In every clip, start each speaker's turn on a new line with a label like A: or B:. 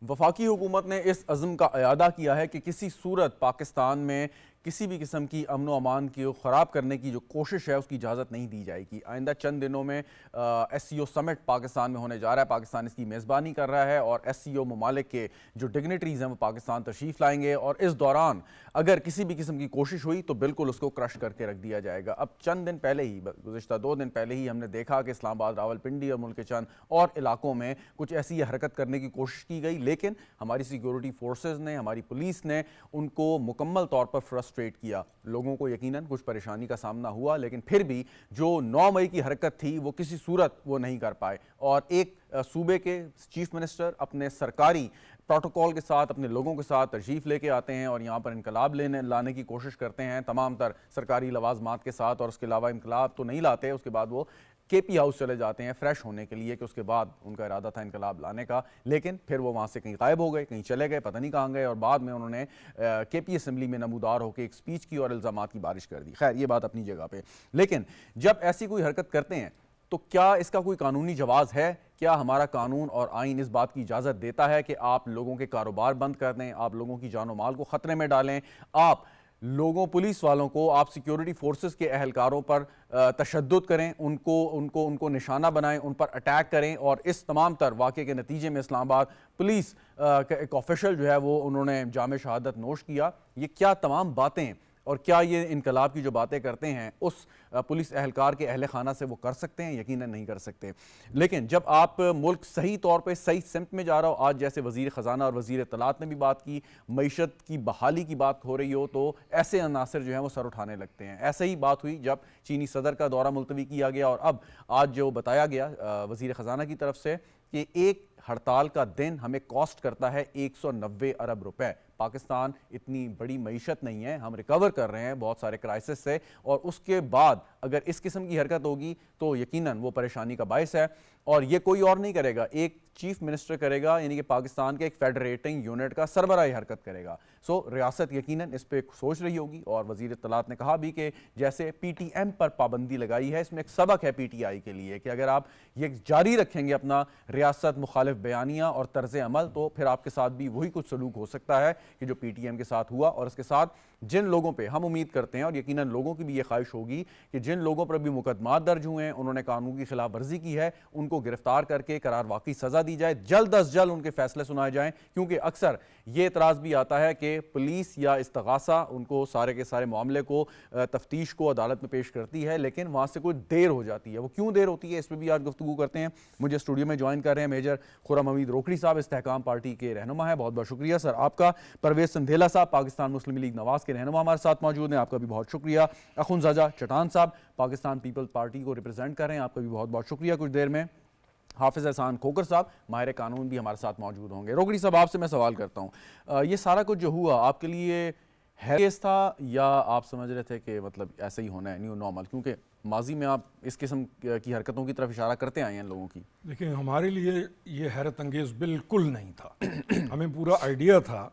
A: وفاقی حکومت نے اس عزم کا اعادہ کیا ہے کہ کسی صورت پاکستان میں کسی بھی قسم کی امن و امان کی خراب کرنے کی جو کوشش ہے اس کی اجازت نہیں دی جائے گی۔ آئندہ چند دنوں میں ایس سی او سمٹ پاکستان میں ہونے جا رہا ہے، پاکستان اس کی میزبانی کر رہا ہے اور ایس سی او ممالک کے جو ڈگنیٹریز ہیں وہ پاکستان تشریف لائیں گے، اور اس دوران اگر کسی بھی قسم کی کوشش ہوئی تو بالکل اس کو کرش کر کے رکھ دیا جائے گا۔ اب چند دن پہلے ہی، گزشتہ 2 دن پہلے ہی ہم نے دیکھا کہ اسلام آباد، راولپنڈی اور ملک کے چند اور علاقوں میں کچھ ایسی حرکت کرنے کی کوشش کی گئی، لیکن ہماری سیکیورٹی فورسز نے، ہماری پولیس نے ان کو مکمل طور پر فرسٹریٹ کیا۔ لوگوں کو یقیناً کچھ پریشانی کا سامنا ہوا، لیکن پھر بھی جو 9 مئی کی حرکت تھی وہ کسی صورت وہ نہیں کر پائے، اور ایک صوبے کے چیف منسٹر اپنے سرکاری پروٹوکول کے ساتھ، اپنے لوگوں کے ساتھ تشریف لے کے آتے ہیں اور یہاں پر انقلاب لانے کی کوشش کرتے ہیں تمام تر سرکاری لوازمات کے ساتھ، اور اس کے علاوہ انقلاب تو نہیں لاتے، اس کے بعد وہ کے پی ہاؤس چلے جاتے ہیں فریش ہونے کے لیے، کہ اس کے بعد ان کا ارادہ تھا انقلاب لانے کا، لیکن پھر وہ وہاں سے کہیں غائب ہو گئے، کہیں چلے گئے، پتہ نہیں کہاں گئے، اور بعد میں انہوں نے کے پی اسمبلی میں نمودار ہو کے ایک سپیچ کی اور الزامات کی بارش کر دی۔ خیر، یہ بات اپنی جگہ پہ، لیکن جب ایسی کوئی حرکت کرتے ہیں تو کیا اس کا کوئی قانونی جواز ہے؟ کیا ہمارا قانون اور آئین اس بات کی اجازت دیتا ہے کہ آپ لوگوں کے کاروبار بند کر دیں، آپ لوگوں کی جان و مال کو خطرے میں ڈالیں، آپ لوگوں، پولیس والوں کو، آپ سیکیورٹی فورسز کے اہلکاروں پر تشدد کریں، ان کو نشانہ بنائیں، ان پر اٹیک کریں، اور اس تمام تر واقعے کے نتیجے میں اسلام آباد پولیس کا ایک آفیشل جو ہے وہ انہوں نے جام شہادت نوش کیا؟ یہ کیا تمام باتیں اور کیا یہ انقلاب کی جو باتیں کرتے ہیں اس پولیس اہلکار کے اہل خانہ سے وہ کر سکتے ہیں؟ یقیناً نہیں کر سکتے۔ لیکن جب آپ ملک صحیح طور پہ صحیح سمت میں جا رہا ہو، آج جیسے وزیر خزانہ اور وزیر اطلاعات نے بھی بات کی، معیشت کی بحالی کی بات ہو رہی ہو، تو ایسے عناصر جو ہیں وہ سر اٹھانے لگتے ہیں۔ ایسے ہی بات ہوئی جب چینی صدر کا دورہ ملتوی کیا گیا، اور اب آج جو بتایا گیا وزیر خزانہ کی طرف سے کہ ایک ہڑتال کا دن ہمیں کاسٹ کرتا ہے 190 ارب روپے۔ پاکستان اتنی بڑی معیشت نہیں ہے، ہم ریکور کر رہے ہیں بہت سارے کرائسس سے، اور اس کے بعد اگر اس قسم کی حرکت ہوگی تو یقیناً وہ پریشانی کا باعث ہے، اور یہ کوئی اور نہیں کرے گا، ایک چیف منسٹر کرے گا، یعنی کہ پاکستان کے ایک فیڈریٹنگ یونٹ کا سربراہ حرکت کرے گا۔ ریاست یقیناً اس پہ سوچ رہی ہوگی، اور وزیر اطلاعات نے کہا بھی کہ جیسے پی ٹی ایم پر پابندی لگائی ہے، اس میں ایک سبق ہے پی ٹی آئی کے لیے کہ اگر آپ یہ جاری رکھیں گے اپنا ریاست مخالف بیانیہ اور طرز عمل، تو پھر آپ کے ساتھ بھی وہی کچھ سلوک ہو سکتا ہے کہ جو پی ٹی ایم کے ساتھ ہوا۔ اور اس کے ساتھ جن لوگوں پہ ہم امید کرتے ہیں، اور یقیناً لوگوں کی بھی یہ خواہش ہوگی کہ جن لوگوں پر بھی مقدمات درج ہوئے ہیں، انہوں نے قانون کی خلاف ورزی کی ہے، ان کو گرفتار کر کے قرار واقعی سزا دی جائے، جلد از جلد ان کے فیصلے سنائے جائیں، کیونکہ اکثر یہ اعتراض بھی آتا ہے کہ پولیس یا استغاثہ ان کو سارے کے سارے معاملے کو، تفتیش کو عدالت میں پیش کرتی ہے، لیکن وہاں سے کوئی دیر ہو جاتی ہے۔ وہ کیوں دیر ہوتی ہے، اس پہ بھی آج گفتگو کرتے ہیں۔ مجھے اسٹوڈیو میں جوائن کر رہے ہیں میجر خرم حمید روکڑی صاحب، استحکام پارٹی کے رہنما ہیں، بہت بہت شکریہ سر آپ کا۔ پرویز سندھیلا صاحب، پاکستان مسلم لیگ نواز کے رہنما ہمارے ساتھ موجود ہیں، آپ کا بھی بہت شکریہ۔ اخنزاجہ چٹان صاحب، پاکستان پیپلز پارٹی کو ریپرزینٹ کر رہے ہیں، آپ کا بھی بہت بہت شکریہ۔ کچھ دیر میں حافظ احسان کھوکر صاحب، ماہر قانون بھی ہمارے ساتھ موجود ہوں گے۔ روکڑی صاحب، آپ سے میں سوال کرتا ہوں، یہ سارا کچھ جو ہوا آپ کے لیے کیس تھا، یا آپ سمجھ رہے تھے کہ مطلب ایسا ہی ہونا ہے، نیو نارمل؟ کیونکہ ماضی میں آپ اس قسم کی حرکتوں کی طرف اشارہ کرتے آئے ہیں لوگوں کی۔
B: دیکھیں، ہمارے لیے یہ حیرت انگیز بالکل نہیں تھا، ہمیں پورا آئیڈیا تھا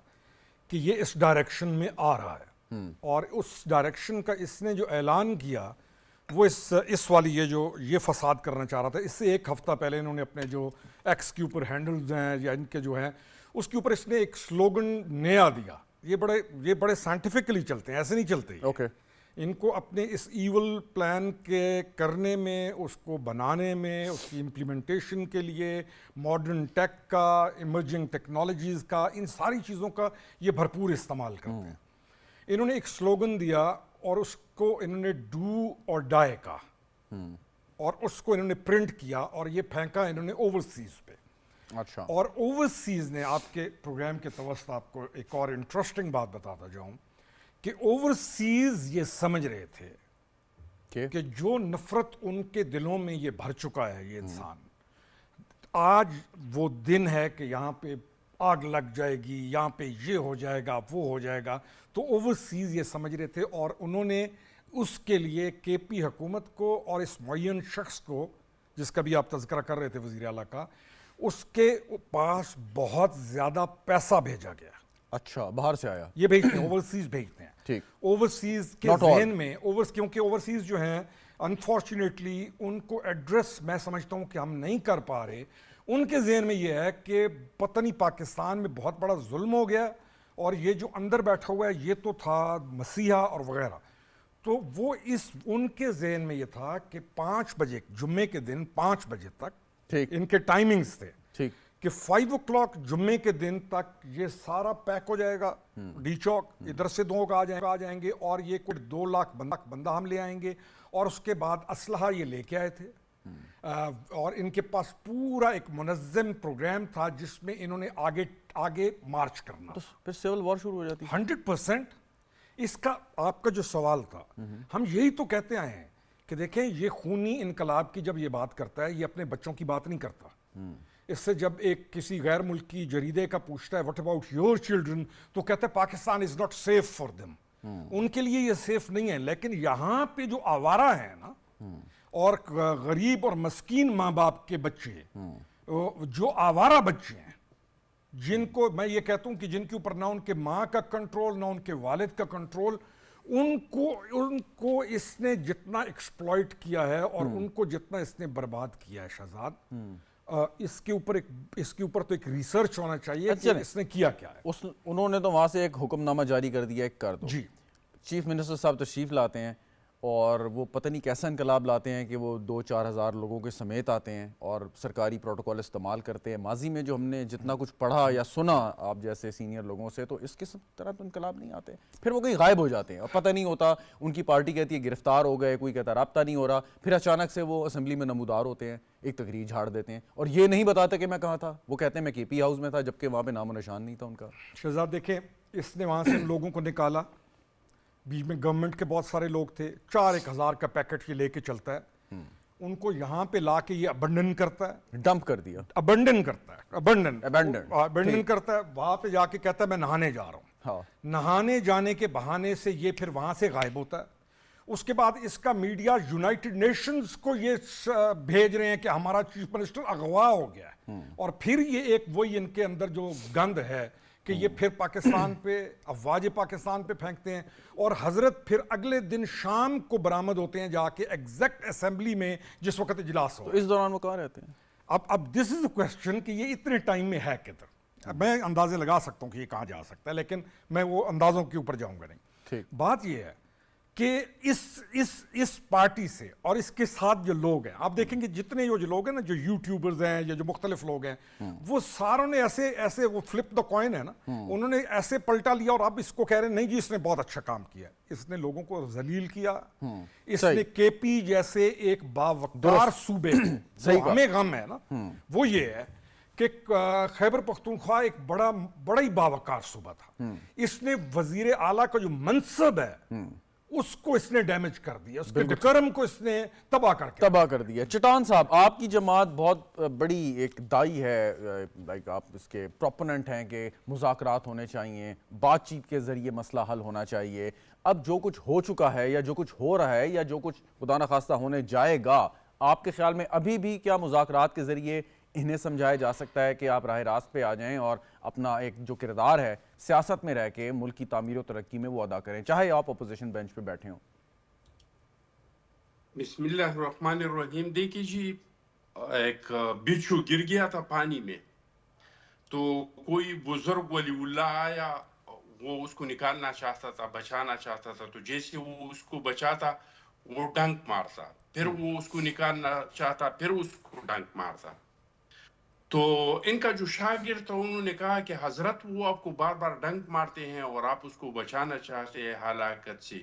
B: کہ یہ اس ڈائریکشن میں آ رہا ہے، اور اس ڈائریکشن کا اس نے جو اعلان کیا وہ اس والی یہ فساد کرنا چاہ رہا تھا۔ اس سے ایک ہفتہ پہلے انہوں نے اپنے جو ایکس کے اوپر ہینڈلز ہیں یا ان کے جو ہیں اس کے اوپر اس نے ایک سلوگن نیا دیا۔ یہ بڑے سائنٹیفکلی چلتے ہیں، ایسے نہیں چلتے۔ ان کو اپنے اس ایول پلان کے کرنے میں، اس کو بنانے میں، اس کی امپلیمنٹیشن کے لیے ماڈرن ٹیک کا، ایمرجنگ ٹیکنالوجیز کا، ان ساری چیزوں کا یہ بھرپور استعمال کرتے ہیں۔ انہوں نے ایک سلوگن دیا اور اس کو انہوں نے ڈو اور ڈائی کا، اور اس کو انہوں نے پرنٹ کیا اور یہ پھینکا انہوں نے اوورسیز پہ۔
A: اچھا،
B: اور اوورسیز نے، آپ کے پروگرام کے توسط آپ کو ایک اور انٹرسٹنگ بات بتاتا جاؤں کہ اوورسیز یہ سمجھ رہے تھے کہ جو نفرت ان کے دلوں میں یہ بھر چکا ہے یہ انسان، آج وہ دن ہے کہ یہاں پہ آگ لگ جائے گی، یہاں پہ یہ ہو جائے گا، وہ ہو جائے گا۔ تو اوورسیز یہ سمجھ رہے تھے، اور انہوں نے اس کے لیے کے پی حکومت کو اور اس معین شخص کو جس کا بھی آپ تذکرہ کر رہے تھے وزیر اعلیٰ کا، اس کے پاس بہت زیادہ پیسہ بھیجا گیا۔
A: اچھا، باہر سے آیا؟
B: یہ بھیجتے ہیں، اوورسیز بھیجتے ہیں۔
A: ٹھیک،
B: اوورسیز کے ذہن میں کیونکہ اوورسیز جو ہیں انفارچونیٹلی ان کو ایڈریس میں سمجھتا ہوں کہ ہم نہیں کر پا رہے، ان کے ذہن میں یہ ہے کہ پتہ نہیں پاکستان میں بہت بڑا ظلم ہو گیا اور یہ جو اندر بیٹھا ہوا ہے یہ تو تھا مسیحا اور وغیرہ. تو وہ ان کے ذہن میں یہ تھا کہ 5 بجے جمعے کے دن 5 بجے تک ان کے ٹائمنگز تھے کہ 5 o'clock جمعے کے دن تک یہ سارا پیک ہو جائے گا ڈی چوک, ادھر سے 2 آ جائیں گے اور یہ کوئی 2 لاکھ بندہ ہم لے آئیں گے. اور اس کے بعد اسلحہ یہ لے کے آئے تھے اور ان کے پاس پورا ایک منظم پروگرام تھا جس میں انہوں نے آگے مارچ کرنا.
A: تو پھر سول وار شروع ہو جاتی.
B: 100%. اس کا آپ کا جو سوال تھا, ہم یہی تو کہتے آئے ہیں کہ دیکھیں یہ خونی انقلاب کی جب یہ بات کرتا ہے یہ اپنے بچوں کی بات نہیں کرتا. اس سے جب ایک کسی غیر ملکی جریدے کا پوچھتا ہے واٹ اباؤٹ یور چلڈرن, تو کہتا ہے Pakistan is not safe for them. ان کے لیے یہ سیف نہیں ہے. لیکن یہاں پہ جو آوارہ ہیں نا اور غریب اور مسکین ماں باپ کے بچے, جو آوارہ بچے ہیں, جن کو میں یہ کہتا ہوں کہ جن کے اوپر نہ ان کے ماں کا کنٹرول نہ ان کے والد کا کنٹرول, ان کو اس نے جتنا ایکسپلائٹ کیا ہے اور ان کو جتنا اس نے برباد کیا ہے شہزاد, اس کے اوپر تو ایک ریسرچ ہونا چاہیے کہ اس نے کیا کیا ہے.
A: انہوں نے تو وہاں سے ایک حکم نامہ جاری کر دیا, ایک کر دو.
B: جی,
A: چیف منسٹر صاحب تشریف لاتے ہیں اور وہ پتہ نہیں کیسا انقلاب لاتے ہیں کہ وہ 2-4 ہزار لوگوں کے سمیت آتے ہیں اور سرکاری پروٹوکول استعمال کرتے ہیں. ماضی میں جو ہم نے جتنا کچھ پڑھا یا سنا آپ جیسے سینئر لوگوں سے, تو اس قسم طرح تو انقلاب نہیں آتے. پھر وہ کہیں غائب ہو جاتے ہیں اور پتہ نہیں ہوتا, ان کی پارٹی کہتی ہے گرفتار ہو گئے, کوئی کہتا رابطہ نہیں ہو رہا, پھر اچانک سے وہ اسمبلی میں نمودار ہوتے ہیں, ایک تقریر جھاڑ دیتے ہیں اور یہ نہیں بتاتے کہ میں کہاں تھا. وہ کہتے ہیں میں KP ہاؤس میں تھا, جبکہ وہاں پہ نام و نشان نہیں تھا ان کا.
B: شہزاد دیکھیں, اس نے وہاں سے لوگوں کو نکالا, بیچ میں گورنمنٹ کے بہت سارے لوگ تھے, 4-1 ہزار کا پیکٹ یہ لے کے چلتا ہے, ان کو یہاں پہ لا کے یہ ابنڈن کرتا ہے,
A: ڈمپ کر دیا,
B: ابنڈن کرتا ہے, وہاں پہ جا کے کہتا ہے میں نہانے جا رہا ہوں. نہانے جانے کے بہانے سے یہ پھر وہاں سے غائب ہوتا ہے. اس کے بعد اس کا میڈیا یونائٹڈ نیشنز کو یہ بھیج رہے ہیں کہ ہمارا چیف منسٹر اغوا ہو گیا ہے, اور پھر یہ ایک وہی ان کے اندر جو گند ہے کہ یہ پھر پاکستان پہ افواج پاکستان پہ پھینکتے ہیں, اور حضرت پھر اگلے دن شام کو برآمد ہوتے ہیں جا کے ایگزیکٹ اسمبلی میں جس وقت اجلاس ہو.
A: تو اس دوران وہ کہاں رہتے ہیں؟
B: اب دس از اے کوسچن کہ یہ اتنے ٹائم میں ہے کدھر. میں اندازے لگا سکتا ہوں کہ یہ کہاں جا سکتا ہے, لیکن میں وہ اندازوں کے اوپر جاؤں گا نہیں. بات یہ ہے کہ اس پارٹی سے اور اس کے ساتھ جو لوگ ہیں, آپ دیکھیں گے جتنے جو لوگ ہیں نا, جو یوٹیوبرز ہیں یا جو مختلف لوگ ہیں, وہ ساروں نے ایسے وہ فلپ دا کوائن ہے نا, انہوں نے ایسے پلٹا لیا اور اب اس کو کہہ رہے ہیں نہیں جی اس نے بہت اچھا کام کیا, اس نے لوگوں کو ذلیل کیا, اس نے KP جیسے ایک باوقار صوبے جو ہمیں غم ہے نا, وہ یہ ہے کہ خیبر پختونخوا ایک بڑا ہی باوقار صوبہ تھا, اس نے وزیر اعلیٰ کا جو منصب ہے اس کو اس نے ڈیمیج کر دیا, اس کے ڈکرم کو اس نے تباہ کر دیا.
A: چٹان صاحب, آپ کی جماعت بہت بڑی ایک دائی ہے, لائک آپ اس کے پروپوننٹ ہیں کہ مذاکرات ہونے چاہیے, بات چیت کے ذریعے مسئلہ حل ہونا چاہیے. اب جو کچھ ہو چکا ہے یا جو کچھ ہو رہا ہے یا جو کچھ خدا نخواستہ ہونے جائے گا, آپ کے خیال میں ابھی بھی کیا مذاکرات کے ذریعے انہیں سمجھایا جا سکتا ہے کہ آپ راہ راست پہ آ جائیں اور اپنا ایک جو کردار ہے سیاست میں رہ کے ملک کی تعمیر و ترقی میں وہ ادا کریں, چاہے آپ اپوزیشن بینچ پہ بیٹھے ہوں؟
C: بسم اللہ الرحمن الرحیم. دیکھیے جی, ایک بچھو گر گیا تھا پانی میں, تو کوئی بزرگ ولی اللہ آیا, وہ اس کو نکالنا چاہتا تھا, بچانا چاہتا تھا, تو جیسے وہ اس کو بچاتا وہ ڈنک مارتا, پھر وہ اس کو نکالنا چاہتا پھر اس کو ڈنک مارتا. تو ان کا جو شاگرد تھا انہوں نے کہا کہ حضرت وہ آپ کو بار بار ڈنک مارتے ہیں اور آپ اس کو بچانا چاہتے ہیں ہلاکت سے.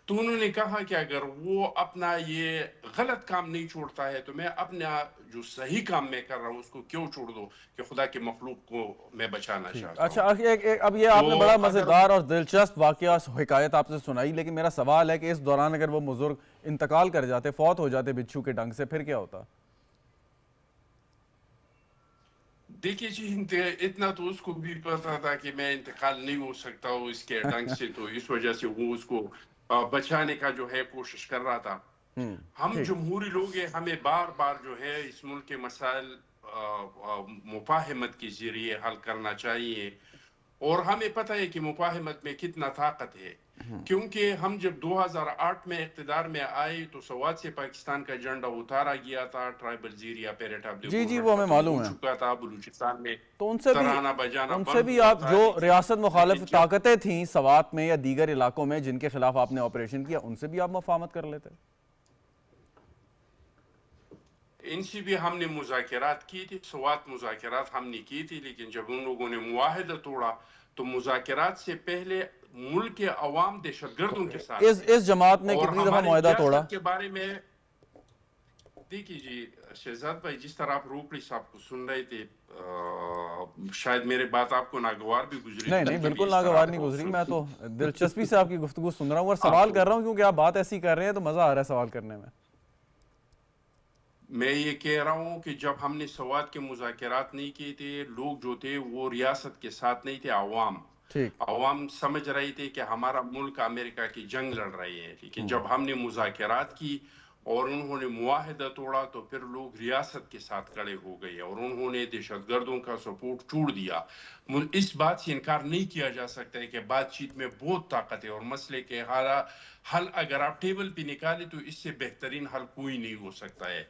C: تو انہوں نے کہا کہ اگر وہ اپنا یہ غلط کام نہیں چھوڑتا ہے تو میں اپنا جو صحیح کام میں کر رہا ہوں اس کو کیوں چھوڑ دو کہ خدا کے مخلوق کو میں بچانا چاہتا ہوں.
A: اچھا, اب یہ آپ نے بڑا مزیدار اور دلچسپ واقعہ حکایت آپ سے سنائی, لیکن میرا سوال ہے کہ اس دوران اگر وہ بزرگ انتقال کر جاتے, فوت ہو جاتے بچھو کے ڈنگ سے, پھر کیا ہوتا؟
C: دیکھیے جی, اتنا تو اس کو بھی پتا تھا کہ میں انتقال نہیں ہو سکتا ہوں اس کے ڈنگ سے, تو اس وجہ سے وہ اس کو بچانے کا جو ہے کوشش کر رہا تھا. ہم جمہوری لوگ ہیں, ہمیں بار بار جو ہے اس ملک کے مسائل مفاہمت کے ذریعے حل کرنا چاہیے, اور ہمیں پتہ ہے کہ مفاہمت میں کتنا طاقت ہے. کیونکہ ہم جب 2008 میں اقتدار میں آئے تو سوات سے پاکستان کا جھنڈا اتارا گیا تھا، ٹرائبل زیریا پیریٹیبل
A: جی وہ ہمیں معلوم ہے
C: چکا تھا، بلوچستان میں
A: تو ان سے بھی آپ جو ریاست مخالف طاقتیں تھیں سوات میں یا دیگر علاقوں میں جن کے خلاف آپ نے آپریشن کیا، ان سے بھی آپ مفاہمت کر لیتے؟
C: ان سے بھی ہم نے مذاکرات کی تھی، سوات مذاکرات ہم نے کی تھی، لیکن جب ان لوگوں نے معاہدہ توڑا تو مذاکرات سے پہلے ملک کے عوام دہشت گردوں کے ساتھ
A: اس جماعت نے کتنی دفعہ معاہدہ توڑا؟
C: کے بارے میں دیکھیے جی شہزاد بھائی، جس طرح آپ روپڑی صاحب کو سن رہے تھے، شاید میرے بات آپ کو ناگوار بھی گزری.
A: نہیں بالکل ناگوار نہیں گزری، میں تو دلچسپی سے آپ کی گفتگو سن رہا ہوں اور سوال کر رہا ہوں کیونکہ آپ بات ایسی کر رہے ہیں تو مزہ آ رہا ہے سوال کرنے میں.
C: میں یہ کہہ رہا ہوں کہ جب ہم نے سوات کے مذاکرات نہیں کیے تھے، لوگ جو تھے وہ ریاست کے ساتھ نہیں تھے، عوام سمجھ رہے تھے کہ ہمارا ملک امریکہ کی جنگ لڑ رہے ہیں. لیکن جب ہم نے مذاکرات کی اور انہوں نے معاہدہ توڑا تو پھر لوگ ریاست کے ساتھ کھڑے ہو گئے اور انہوں نے دہشت گردوں کا سپورٹ چھوڑ دیا. اس بات سے انکار نہیں کیا جا سکتا ہے کہ بات چیت میں بہت طاقت ہے اور مسئلے کے حل اگر آپ ٹیبل پہ نکالیں تو اس سے بہترین حل کوئی نہیں ہو سکتا ہے.